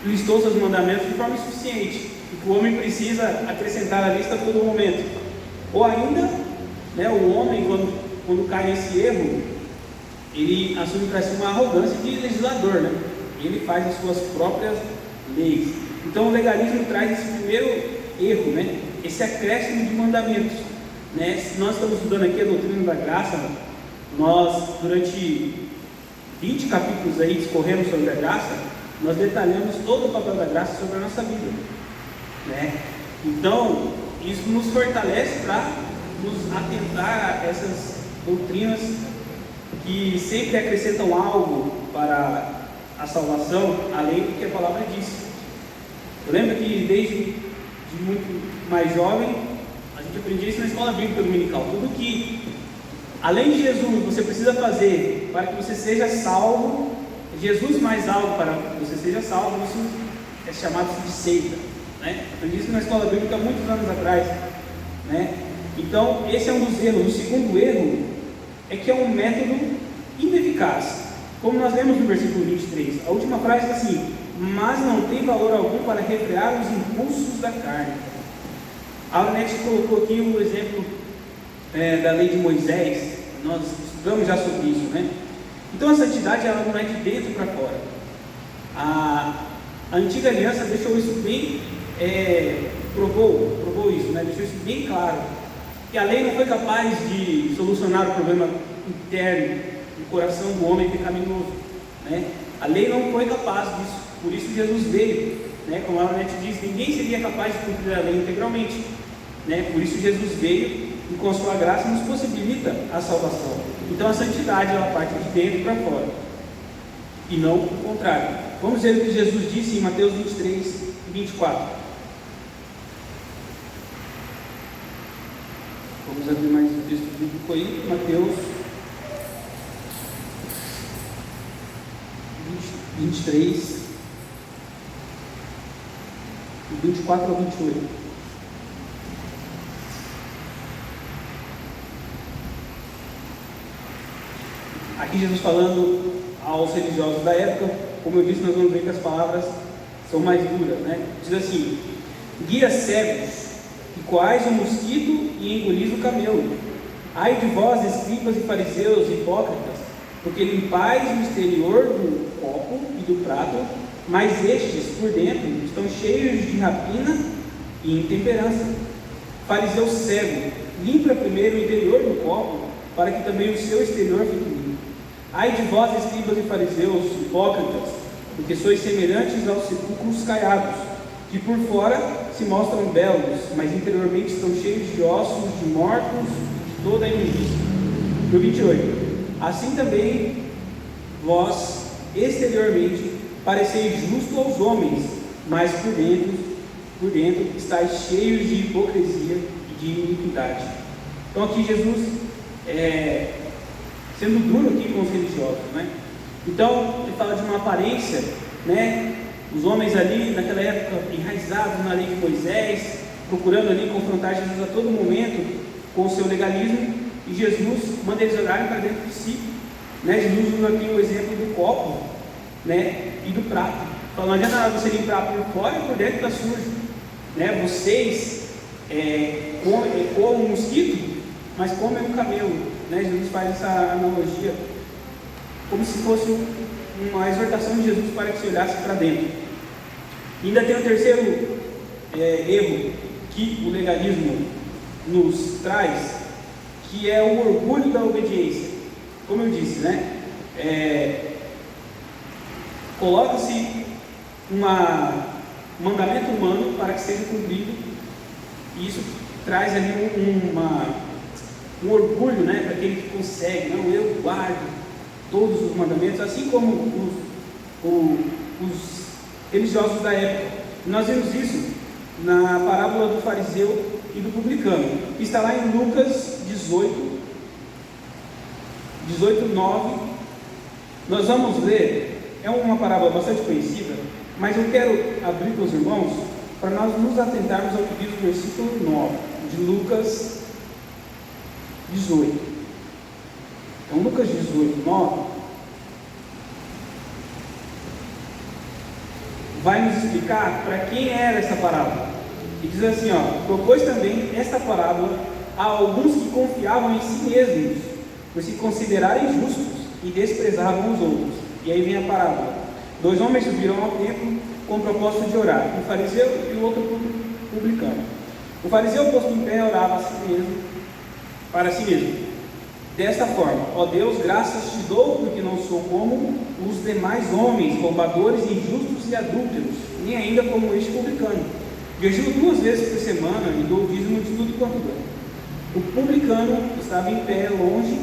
listou seus mandamentos de forma suficiente, e que o homem precisa acrescentar a lista a todo momento. Ou ainda, né, o homem, quando cai nesse erro, ele assume para si uma arrogância de legislador, né? E ele faz as suas próprias leis. Então o legalismo traz esse primeiro erro, né? Esse acréscimo de mandamentos, né? Se nós estamos estudando aqui a doutrina da graça, nós durante 20 capítulos aí discorremos sobre a graça, nós detalhamos todo o papel da graça sobre a nossa vida, né? Então isso nos fortalece para nos atentar a essas doutrinas que sempre acrescentam algo para a salvação, além do que a palavra diz. Eu lembro que desde muito mais jovem, a gente aprendia isso na escola bíblica dominical. Tudo que, além de Jesus, você precisa fazer para que você seja salvo, Jesus mais algo para que você seja salvo, isso é chamado de seita, né? Aprendi isso na escola bíblica há muitos anos atrás, né? Então, esse é um dos erros. O segundo erro é que é um método ineficaz. Como nós lemos no versículo 23, a última frase é assim: mas não tem valor algum para refrear os impulsos da carne. A Arnett colocou aqui o exemplo da lei de Moisés. Nós estudamos já sobre isso, né? Então a santidade, ela não é de dentro para fora. A antiga aliança deixou isso bem, provou isso, né? Deixou isso bem claro, que a lei não foi capaz de solucionar o problema interno do coração do homem pecaminoso, né? A lei não foi capaz disso, por isso Jesus veio, né? Como a Arnett diz, ninguém seria capaz de cumprir a lei integralmente, né? Por isso Jesus veio e com sua graça nos possibilita a salvação. Então a santidade, ela parte de dentro para fora, e não o contrário. Vamos ver o que Jesus disse em Mateus 23 e 24. Vamos abrir mais um texto bíblico aí, Mateus 23, 24 ao 28. Aqui Jesus falando aos religiosos da época. Como eu disse, nós vamos ver que as palavras são mais duras, né? Diz assim: guias cegos, que coais o mosquito e engolis o camelo. Ai de vós, escribas e fariseus hipócritas, porque limpais o exterior do copo e do prato, mas estes, por dentro, estão cheios de rapina e intemperança. Fariseu cego, limpa primeiro o interior do copo, para que também o seu exterior fique limpo. Ai de vós, escribas e fariseus hipócritas, porque sois semelhantes aos sepulcros caiados, que por fora se mostram belos, mas interiormente estão cheios de ossos, de mortos, de toda a imundícia. No 28. Assim também vós, exteriormente, pareceis justo aos homens, mas por dentro estáis cheios de hipocrisia e de iniquidade. Então aqui Jesus sendo duro aqui com os religiosos, né? Então ele fala de uma aparência, né? Os homens ali naquela época enraizados na lei de Moisés, procurando ali confrontar Jesus a todo momento com o seu legalismo, e Jesus manda eles olharem para dentro de si, né? Jesus usa aqui o exemplo do copo, né? E do prato. Fala, não adianta nada você limpar por fora e por dentro está sujo, né? Vocês comem um mosquito, mas comem um camelo, né? Jesus faz essa analogia como se fosse uma exortação de Jesus para que se olhasse para dentro. E ainda tem o terceiro erro que o legalismo nos traz, que é o orgulho da obediência. como eu disse, né? Coloca-se um mandamento humano para que seja cumprido, e isso traz ali um orgulho, né, para aquele que consegue. Não, eu guardo todos os mandamentos, assim como os religiosos da época. Nós vemos isso na parábola do fariseu e do publicano, que está lá em Lucas 18:9. Nós vamos ler, é uma parábola bastante conhecida, mas eu quero abrir com os irmãos para nós nos atentarmos ao que diz o versículo 9 de Lucas 18. Então, Lucas 18:9 vai nos explicar para quem era essa parábola. E diz assim, propôs também esta parábola a alguns que confiavam em si mesmos, por se considerarem justos, e desprezavam os outros. E aí vem a parábola. 2 homens subiram ao templo com o propósito de orar, um fariseu e o outro publicano. O fariseu, posto em pé, orava para si mesmo, desta forma: ó Deus, graças te dou, porque não sou como os demais homens, roubadores, injustos e adúlteros, nem ainda como este publicano. Jejuo 2 vezes por semana e dou o dízimo de tudo quanto ganho. O publicano estava em pé, longe,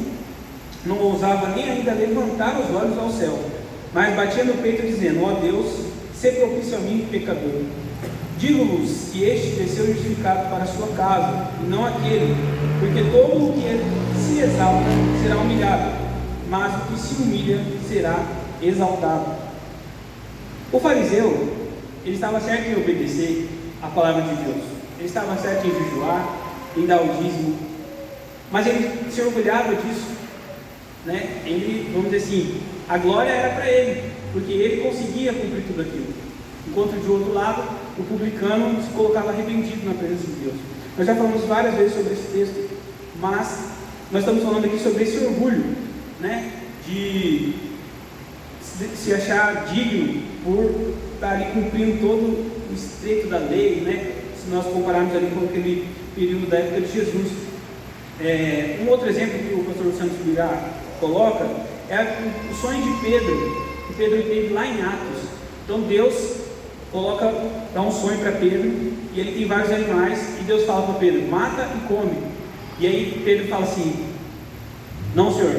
não ousava nem ainda levantar os olhos ao céu, mas batia no peito, dizendo: ó Deus, sê propício a mim, pecador. Digo-vos que este desceu justificado para a sua casa, e não aquele, porque todo o que se exalta será humilhado, mas o que se humilha será exaltado. O fariseu, ele estava certo em obedecer a palavra de Deus, ele estava certo em jejuar, em dar o dízimo, mas ele se orgulhava disso, né? Ele, vamos dizer assim, a glória era para ele, porque ele conseguia cumprir tudo aquilo, enquanto de outro lado, o publicano se colocava arrependido na presença de Deus. Nós já falamos várias vezes sobre esse texto, mas nós estamos falando aqui sobre esse orgulho, né, de se achar digno por estar ali cumprindo todo o estreito da lei, né, se nós compararmos ali com aquele período da época de Jesus. Um outro exemplo que o pastor Santos Birá coloca é o sonho de Pedro, que Pedro teve lá em Atos. Então Deus dá um sonho para Pedro, e ele tem vários animais, e Deus fala para Pedro: mata e come. E aí Pedro fala assim: não, Senhor,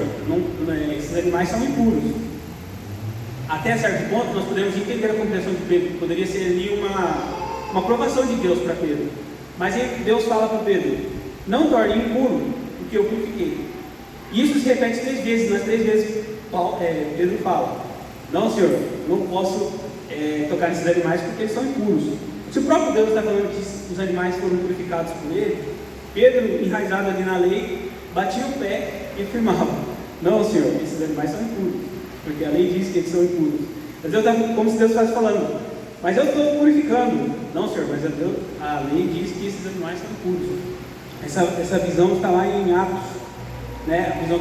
esses animais são impuros. Até certo ponto nós podemos entender a compreensão de Pedro, poderia ser ali uma aprovação de Deus para Pedro, mas aí Deus fala para Pedro: não torne impuro, porque eu purifiquei. E isso se repete 3 vezes, nas 3 vezes Pedro fala: não, Senhor, não posso tocar nesses animais porque eles são impuros. Se o próprio Deus está falando que os animais foram purificados por ele, Pedro, enraizado ali na lei, batia o pé e afirmava: não, Senhor, esses animais são impuros, porque a lei diz que eles são impuros. Mas Deus está como se Deus estivesse falando: mas eu estou purificando. Não, Senhor, mas a lei diz que esses animais são impuros. Essa visão está lá em Atos, né? A visão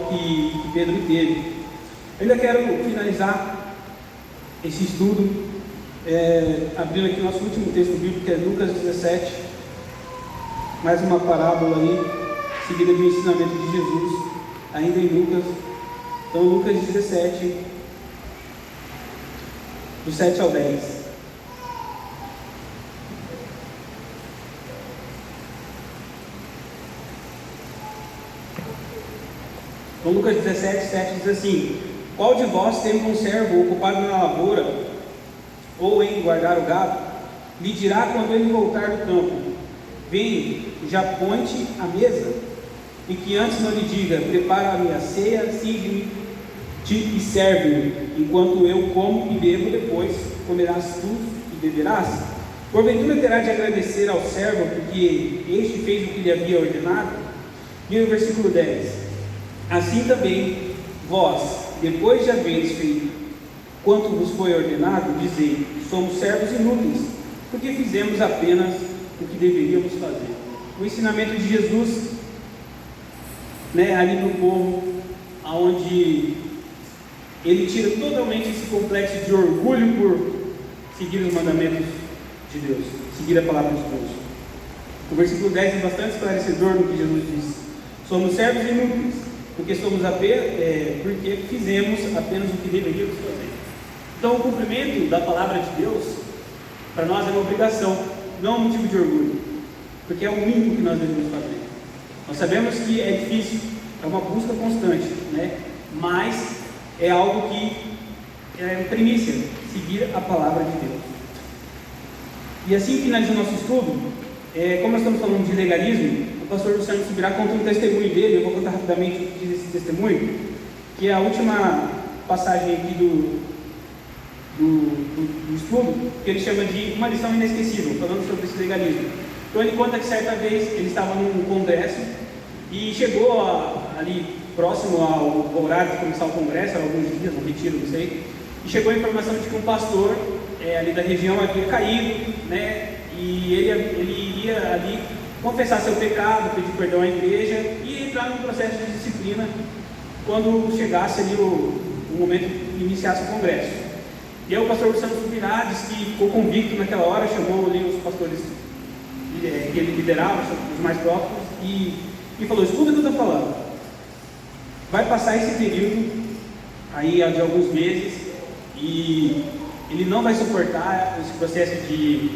que Pedro teve. Eu ainda quero finalizar esse estudo, abrindo aqui o nosso último texto bíblico, que é Lucas 17, mais uma parábola aí, seguida de um ensinamento de Jesus, ainda em Lucas. Então, Lucas 17, do 7 ao 10. Então, Lucas 17, 7 diz assim: qual de vós, tendo um servo ocupado na lavoura, ou em guardar o gado, lhe dirá quando ele voltar do campo: vem, já põe-te à mesa? E que antes não lhe diga: prepara-me a ceia, cinge-me e serve-me, enquanto eu como e bebo, depois comerás tu e beberás? Porventura terá de agradecer ao servo, porque este fez o que lhe havia ordenado? E o versículo 10: assim também vós, depois de haveres feito quanto vos foi ordenado, dizei: somos servos inúteis, porque fizemos apenas o que deveríamos fazer. O ensinamento de Jesus, né, ali no povo, onde ele tira totalmente esse complexo de orgulho por seguir os mandamentos de Deus, seguir a palavra de Deus. O versículo 10 é bastante esclarecedor no que Jesus diz: somos servos inúteis, porque porque fizemos apenas o que deveríamos fazer. Então, o cumprimento da palavra de Deus, para nós é uma obrigação, não é um motivo de orgulho, porque é o mínimo que nós devemos fazer. Nós sabemos que é difícil, é uma busca constante, né? Mas é algo que é primícia, seguir a palavra de Deus. E assim finaliza o nosso estudo. Como nós estamos falando de legalismo, o pastor Luciano Subirá conta um testemunho dele. Eu vou contar rapidamente o que diz esse testemunho, que é a última passagem aqui do estudo, que ele chama de uma lição inesquecível, falando sobre esse legalismo. Então ele conta que certa vez ele estava num congresso e chegou ali próximo ao horário de começar o congresso, era alguns dias, um retiro, não sei, e chegou a informação de que um pastor ali da região havia caído, né? E ele iria ali confessar seu pecado, pedir perdão à igreja e entrar num processo de disciplina quando chegasse ali o momento de iniciasse o congresso. E aí o pastor Luciano Subirá disse que ficou convicto naquela hora, chamou ali os pastores que ele liderava, os mais próximos, e falou: escuta o que eu estou falando, vai passar esse período aí de alguns meses e ele não vai suportar esse processo de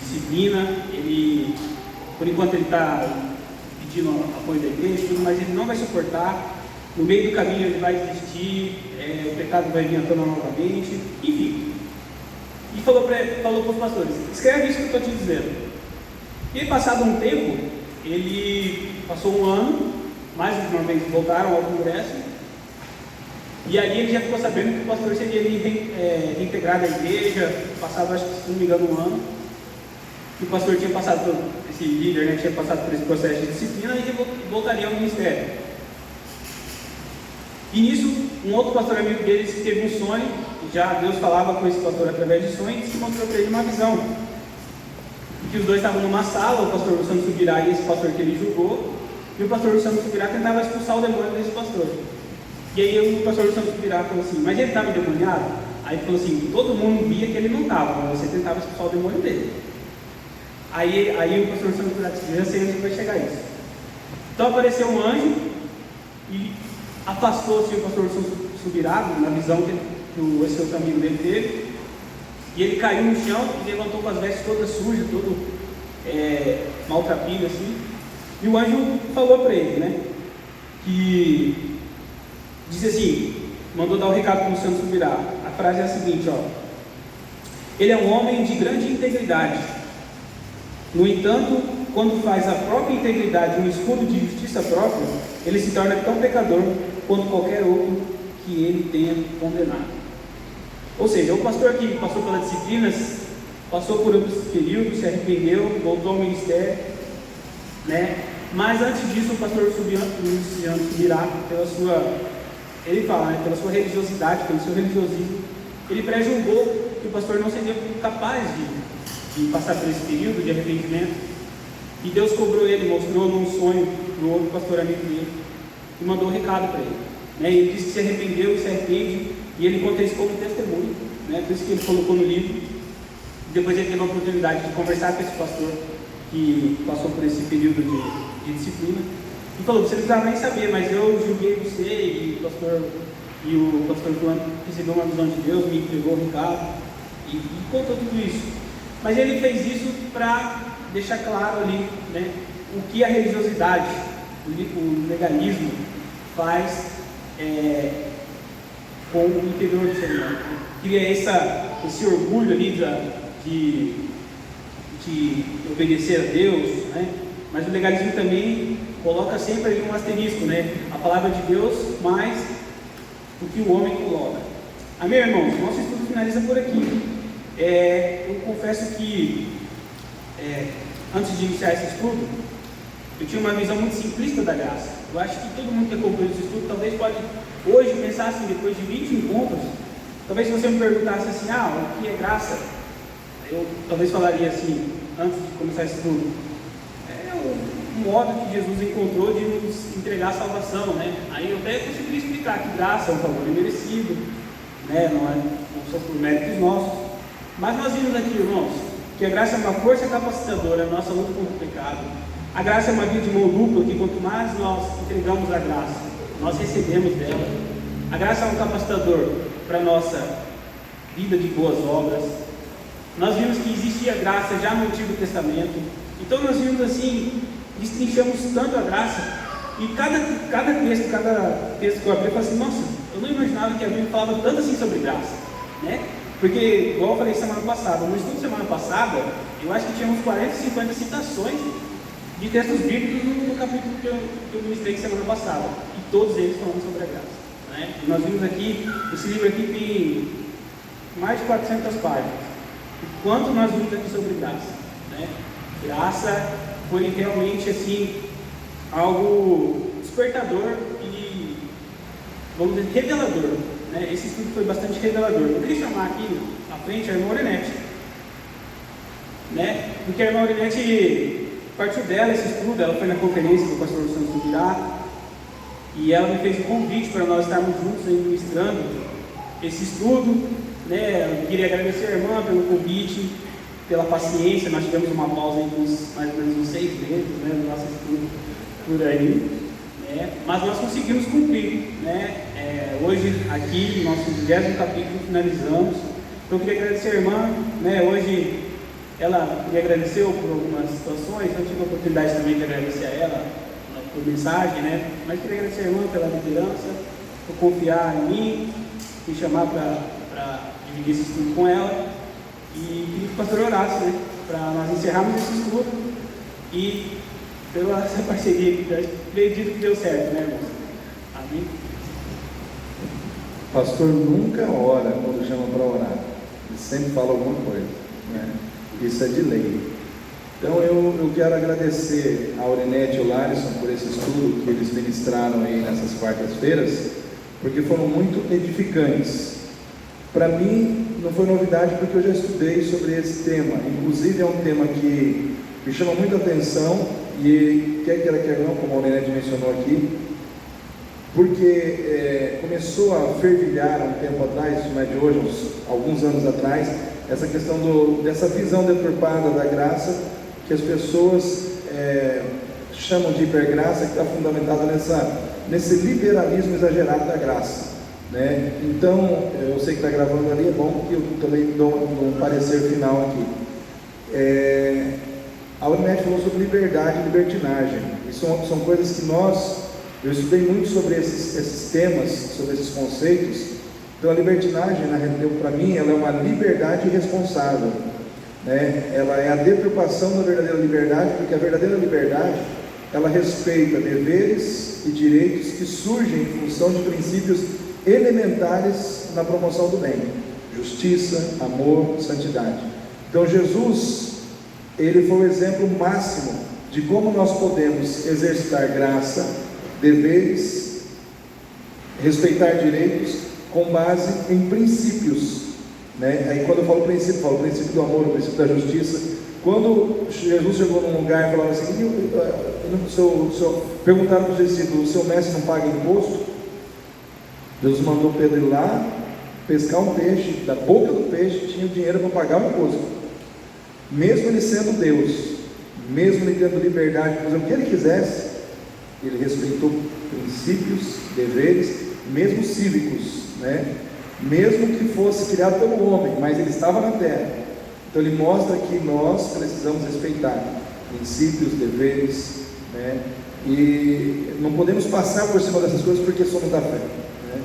disciplina. Ele, por enquanto, ele está pedindo apoio da igreja, mas ele não vai suportar. No meio do caminho ele vai desistir, o pecado vai vir à tona novamente, enfim. E falou para os pastores: escreve isso que eu estou te dizendo. E passado um tempo, ele passou um ano, mais uma vez voltaram ao congresso, e aí ele já ficou sabendo que o pastor seria reintegrado à igreja, passado, acho que se não me engano, um ano, que o pastor tinha passado por esse líder, né, tinha passado por esse processo de disciplina e voltaria ao ministério. E nisso, um outro pastor amigo deles teve um sonho, já Deus falava com esse pastor através de sonhos, e mostrou para ele uma visão, que os dois estavam numa sala, o pastor Luciano Subirá e esse pastor que ele julgou, e o pastor Luciano Subirá tentava expulsar o demônio desse pastor. E aí o pastor Luciano Subirá falou assim: mas ele estava endemoniado? Aí ele falou assim: todo mundo via que ele não estava, mas você tentava expulsar o demônio dele. Aí o pastor Luciano Subirá disse: já sei onde vai chegar isso. Então apareceu um anjo e afastou-se o pastor Luciano Subirá, na visão que esse outro amigo dele teve, e ele caiu no chão e levantou com as vestes todas sujas, todo maltrapilho assim. E o anjo falou para ele, né, que disse assim, mandou dar o recado para o Luciano Subirá. A frase é a seguinte, ó: ele é um homem de grande integridade. No entanto, quando faz a própria integridade um escudo de justiça própria, ele se torna tão pecador quanto qualquer outro que ele tenha condenado. Ou seja, o pastor que passou pelas disciplinas, passou por esse período, se arrependeu, voltou ao ministério, né? Mas antes disso, o pastor Luciano Subirá, pela sua religiosidade, pelo seu religiosismo, ele pré-julgou que o pastor não seria capaz de passar por esse período de arrependimento. E Deus cobrou ele, mostrou num sonho para o outro pastor amigo dele, e mandou um recado para ele, né? Ele disse que se arrependeu e se arrepende, e ele conta isso como testemunho, né? Por isso que ele colocou no livro. Depois ele teve a oportunidade de conversar com esse pastor que passou por esse período de disciplina, e falou: você não precisava nem saber, mas eu julguei você, e o pastor fulano recebeu uma visão de Deus, me entregou o recado, e contou tudo isso. Mas ele fez isso para deixar claro ali, né, o que a religiosidade, o legalismo faz com o interior do ser humano. Cria esse orgulho ali de obedecer a Deus, né? Mas o legalismo também coloca sempre ali um asterisco, né? A palavra de Deus mais do que o homem coloca. Amém, irmãos? Nosso estudo finaliza por aqui. Eu confesso que antes de iniciar esse estudo, eu tinha uma visão muito simplista da graça. Eu acho que todo mundo que acompanha esse estudo talvez pode hoje pensar assim, depois de 20 encontros, talvez se você me perguntasse assim: o que é graça? Eu talvez falaria assim, antes de começar esse estudo: é o modo que Jesus encontrou de nos entregar a salvação, né? Aí eu até conseguiria explicar que graça é um favor imerecido, né? Não são por méritos nossos. Mas nós vimos aqui, irmãos, que a graça é uma força capacitadora na nossa luta contra o pecado, A graça é uma via de mão dupla, que quanto mais nós entregamos a graça, nós recebemos dela. A graça é um capacitador para a nossa vida de boas obras. Nós vimos que existia graça já no Antigo Testamento. Então nós vimos assim, destrinchamos tanto a graça. E cada texto que eu abri, eu falei assim, nossa, eu não imaginava que a Bíblia falava tanto assim sobre graça, né? Porque, igual eu falei semana passada, no estudo semana passada, eu acho que tinha uns 40, 50 citações de textos bíblicos no capítulo que eu ministrei semana passada, e todos eles falando sobre a graça, né? E nós vimos aqui, esse livro aqui tem mais de 400 páginas. E quanto nós vimos aqui sobre graça, né? Graça foi realmente assim, algo despertador e, vamos dizer, revelador, né? Esse estudo foi bastante revelador. Eu queria chamar aqui à frente a irmã Aurinete, né? Porque a irmã Aurinete, partiu dela esse estudo, ela foi na conferência do pastor Santos Subirá, e ela me fez um convite para nós estarmos juntos aí ministrando esse estudo, né? Eu queria agradecer a irmã pelo convite, pela paciência. Nós tivemos uma pausa aí de mais ou menos uns 6 meses, né, no nosso estudo por aí, né? Mas nós conseguimos cumprir, né? Hoje aqui, no nosso 20º capítulo, finalizamos. Então eu queria agradecer a irmã, né? Hoje ela me agradeceu por algumas situações, eu tive a oportunidade também de agradecer a ela, né, por mensagem, né? Mas queria agradecer a irmã pela liderança, por confiar em mim, me chamar para dividir esse estudo com ela, e queria que o pastor orasse, né? Para nós encerrarmos esse estudo e pela essa parceria que eu acredito que deu certo, né, irmãos? Amém? O pastor nunca ora quando chama para orar, ele sempre fala alguma coisa, né? Isso é de lei. Então eu quero agradecer a Aurinete e o Larison por esse estudo que eles ministraram aí nessas quartas-feiras, porque foram muito edificantes. Para mim não foi novidade, porque eu já estudei sobre esse tema. Inclusive é um tema que me chama muita atenção, e quer queira, quer não, como a Aurinete mencionou aqui, porque começou a fervilhar há um tempo atrás, isso não é de hoje, alguns anos atrás, essa questão dessa visão deturpada da graça, que as pessoas chamam de hipergraça, que está fundamentada nesse liberalismo exagerado da graça, né? Então, eu sei que está gravando ali, é bom que eu também dou um parecer final aqui. A Aurinete falou sobre liberdade e libertinagem. Isso são coisas que eu estudei muito sobre esses temas, sobre esses conceitos. Então a libertinagem, para mim, ela é uma liberdade irresponsável, né? Ela é a deturpação da verdadeira liberdade, porque a verdadeira liberdade, ela respeita deveres e direitos que surgem em função de princípios elementares na promoção do bem: justiça, amor, santidade. Então Jesus, ele foi o exemplo máximo de como nós podemos exercitar graça, deveres, respeitar direitos com base em princípios, né? Aí quando eu falo o princípio do amor, o princípio da justiça. Quando Jesus chegou num lugar e falava assim, perguntaram para os discípulos: o seu mestre não paga imposto? Deus mandou Pedro ir lá pescar um peixe, da boca do peixe tinha o dinheiro para pagar o imposto. Mesmo ele sendo Deus, mesmo ele tendo liberdade de fazer o que ele quisesse, ele respeitou princípios, deveres, mesmo cívicos, né? Mesmo que fosse criado pelo homem, mas ele estava na terra. Então ele mostra que nós precisamos respeitar princípios, deveres, né? E não podemos passar por cima dessas coisas porque somos da fé, né?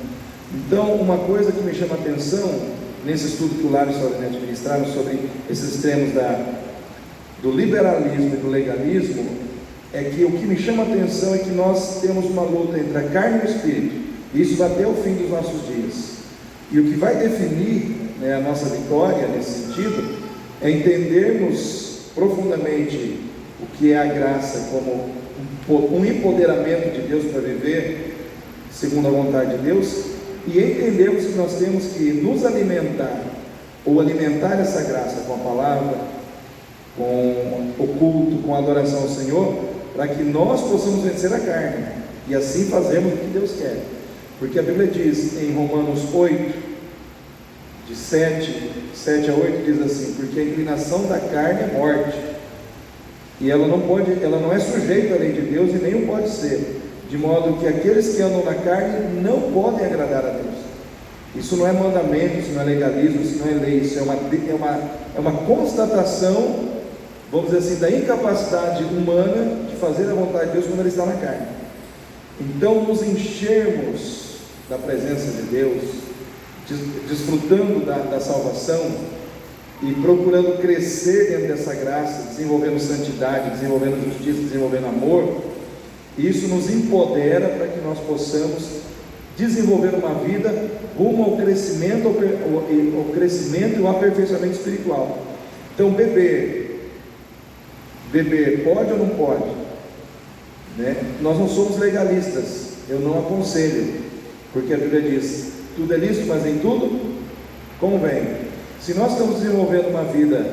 Então, uma coisa que me chama a atenção nesse estudo que o Larison e a Aurinete ministraram sobre esses extremos do liberalismo e do legalismo, é que o que me chama a atenção é que nós temos uma luta entre a carne e o espírito, e isso vai até o fim dos nossos dias. E o que vai definir, né, a nossa vitória nesse sentido é entendermos profundamente o que é a graça como um empoderamento de Deus para viver segundo a vontade de Deus, e entendermos que nós temos que nos alimentar, ou alimentar essa graça com a palavra, com o culto, com a adoração ao Senhor, para que nós possamos vencer a carne, e assim fazermos o que Deus quer. Porque a Bíblia diz em Romanos 8, de 7 a 8, diz assim: porque a inclinação da carne é morte, E ela não é sujeita à lei de Deus e nem o pode ser, de modo que aqueles que andam na carne não podem agradar a Deus. Isso não é mandamento, isso não é legalismo, isso não é lei, isso é uma constatação, vamos dizer assim, da incapacidade humana de fazer a vontade de Deus quando ele está na carne. Então, nos enchermos da presença de Deus, desfrutando da salvação e procurando crescer dentro dessa graça, desenvolvendo santidade, desenvolvendo justiça, desenvolvendo amor, isso nos empodera para que nós possamos desenvolver uma vida rumo ao crescimento e ao aperfeiçoamento espiritual. Então, beber pode ou não pode? Né? Nós não somos legalistas, eu não aconselho, porque a Bíblia diz: tudo é lícito, mas nem tudo convém. Se nós estamos desenvolvendo uma vida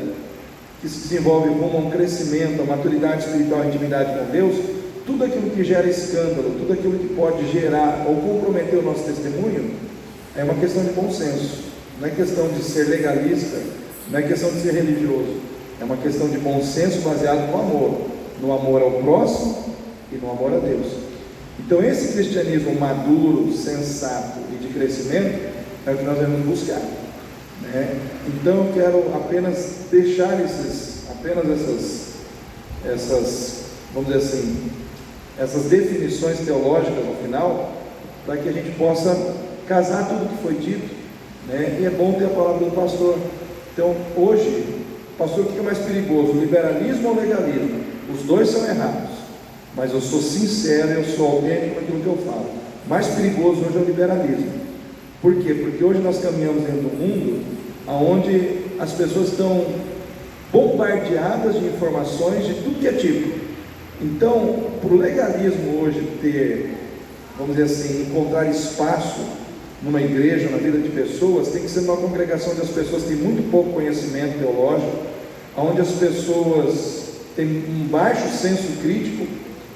que se desenvolve rumo a um crescimento, a maturidade espiritual, a intimidade com Deus, tudo aquilo que gera escândalo, tudo aquilo que pode gerar ou comprometer o nosso testemunho, é uma questão de bom senso. Não é questão de ser legalista, não é questão de ser religioso, é uma questão de bom senso baseado no amor ao próximo e no amor a Deus. Então, esse cristianismo maduro, sensato e de crescimento é o que nós devemos buscar, né? Então, eu quero apenas deixar essas, vamos dizer assim, essas definições teológicas no final, para que a gente possa casar tudo que foi dito, né? E é bom ter a palavra do pastor. Então, hoje, pastor, o que é mais perigoso, liberalismo ou legalismo? Os dois são errados, mas eu sou sincero, eu sou autêntico naquilo que eu falo. Mais perigoso hoje é o liberalismo. Por quê? Porque hoje nós caminhamos dentro do mundo onde as pessoas estão bombardeadas de informações de tudo que é tipo. Então, para o legalismo hoje ter, vamos dizer assim, encontrar espaço numa igreja, na vida de pessoas, tem que ser numa congregação onde as pessoas têm muito pouco conhecimento teológico, onde as pessoas têm um baixo senso crítico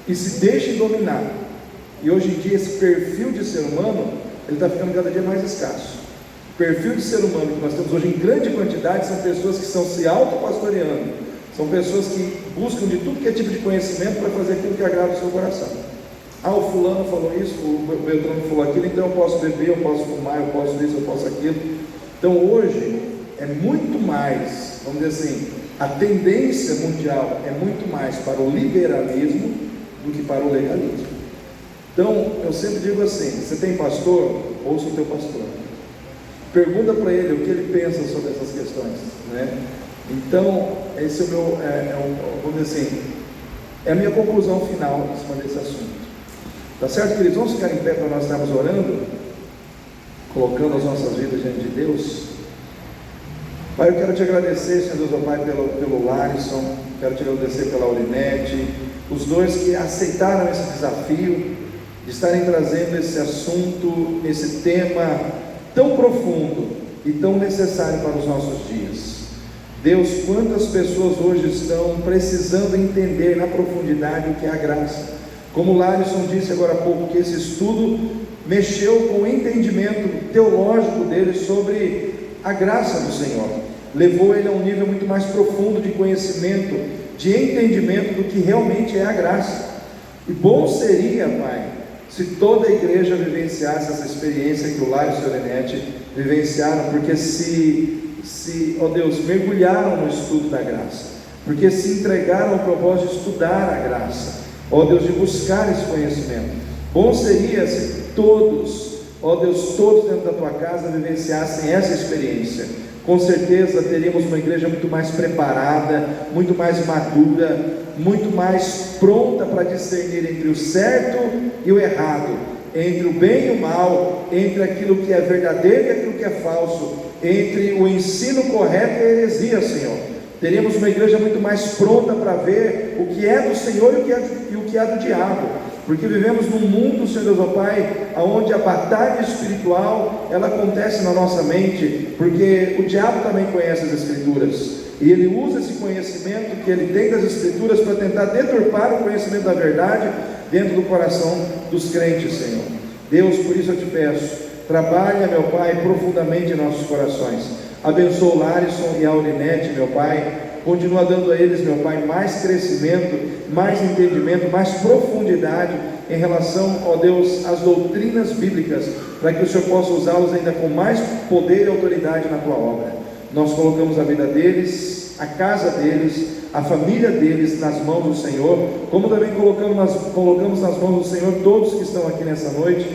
e se deixem dominar. E hoje em dia esse perfil de ser humano, ele está ficando cada dia mais escasso. O perfil de ser humano que nós temos hoje em grande quantidade são pessoas que estão se autopastoreando, são pessoas que buscam de tudo que é tipo de conhecimento para fazer aquilo que agrada o seu coração. O fulano falou isso, o Beltrano falou aquilo, então eu posso beber, eu posso fumar, eu posso isso, eu posso aquilo. Então hoje é muito mais, vamos dizer assim, a tendência mundial é muito mais para o liberalismo do que para o legalismo. Então eu sempre digo assim: você tem pastor? Ouça o teu pastor, pergunta para ele o que ele pensa sobre essas questões, né? Então esse é o meu, vamos dizer assim, é a minha conclusão final em cima desse assunto. Tá certo, queridos? Vamos ficar em pé para nós estarmos orando, colocando as nossas vidas diante de Deus. Pai, eu quero te agradecer, Senhor Deus, ó Pai, pelo Larison, quero te agradecer pela Aurinete, os dois que aceitaram esse desafio de estarem trazendo esse assunto, esse tema tão profundo e tão necessário para os nossos dias. Deus, quantas pessoas hoje estão precisando entender na profundidade o que é a graça. Como o Larison disse agora há pouco, que esse estudo mexeu com o entendimento teológico dele sobre a graça do Senhor, levou ele a um nível muito mais profundo de conhecimento, de entendimento do que realmente é a graça. E bom seria, Pai, se toda a igreja vivenciasse essa experiência que o Larison e a Aurinete vivenciaram, porque ó Deus, mergulharam no estudo da graça, porque se entregaram ao propósito de estudar a graça, ó Deus, de buscar esse conhecimento. Bom seria se todos, ó Deus, todos dentro da tua casa vivenciassem essa experiência. Com certeza teríamos uma igreja muito mais preparada, muito mais madura, muito mais pronta para discernir entre o certo e o errado, entre o bem e o mal, entre aquilo que é verdadeiro e aquilo que é falso, entre o ensino correto e a heresia, Senhor. Teríamos uma igreja muito mais pronta para ver o que é do Senhor e o que é do diabo, porque vivemos num mundo, Senhor Deus, ó Pai, onde a batalha espiritual, ela acontece na nossa mente, porque o diabo também conhece as Escrituras, e ele usa esse conhecimento que ele tem das Escrituras para tentar deturpar o conhecimento da verdade dentro do coração dos crentes, Senhor. Deus, por isso eu te peço, trabalha, meu Pai, profundamente em nossos corações. Abençoa o Larison e a Aurinete, meu Pai, Continua dando a eles, meu Pai, mais crescimento, mais entendimento, mais profundidade em relação, ó Deus, às doutrinas bíblicas, para que o Senhor possa usá-los ainda com mais poder e autoridade na tua obra. Nós colocamos a vida deles, a casa deles, a família deles nas mãos do Senhor, como também colocamos nas mãos do Senhor todos que estão aqui nessa noite.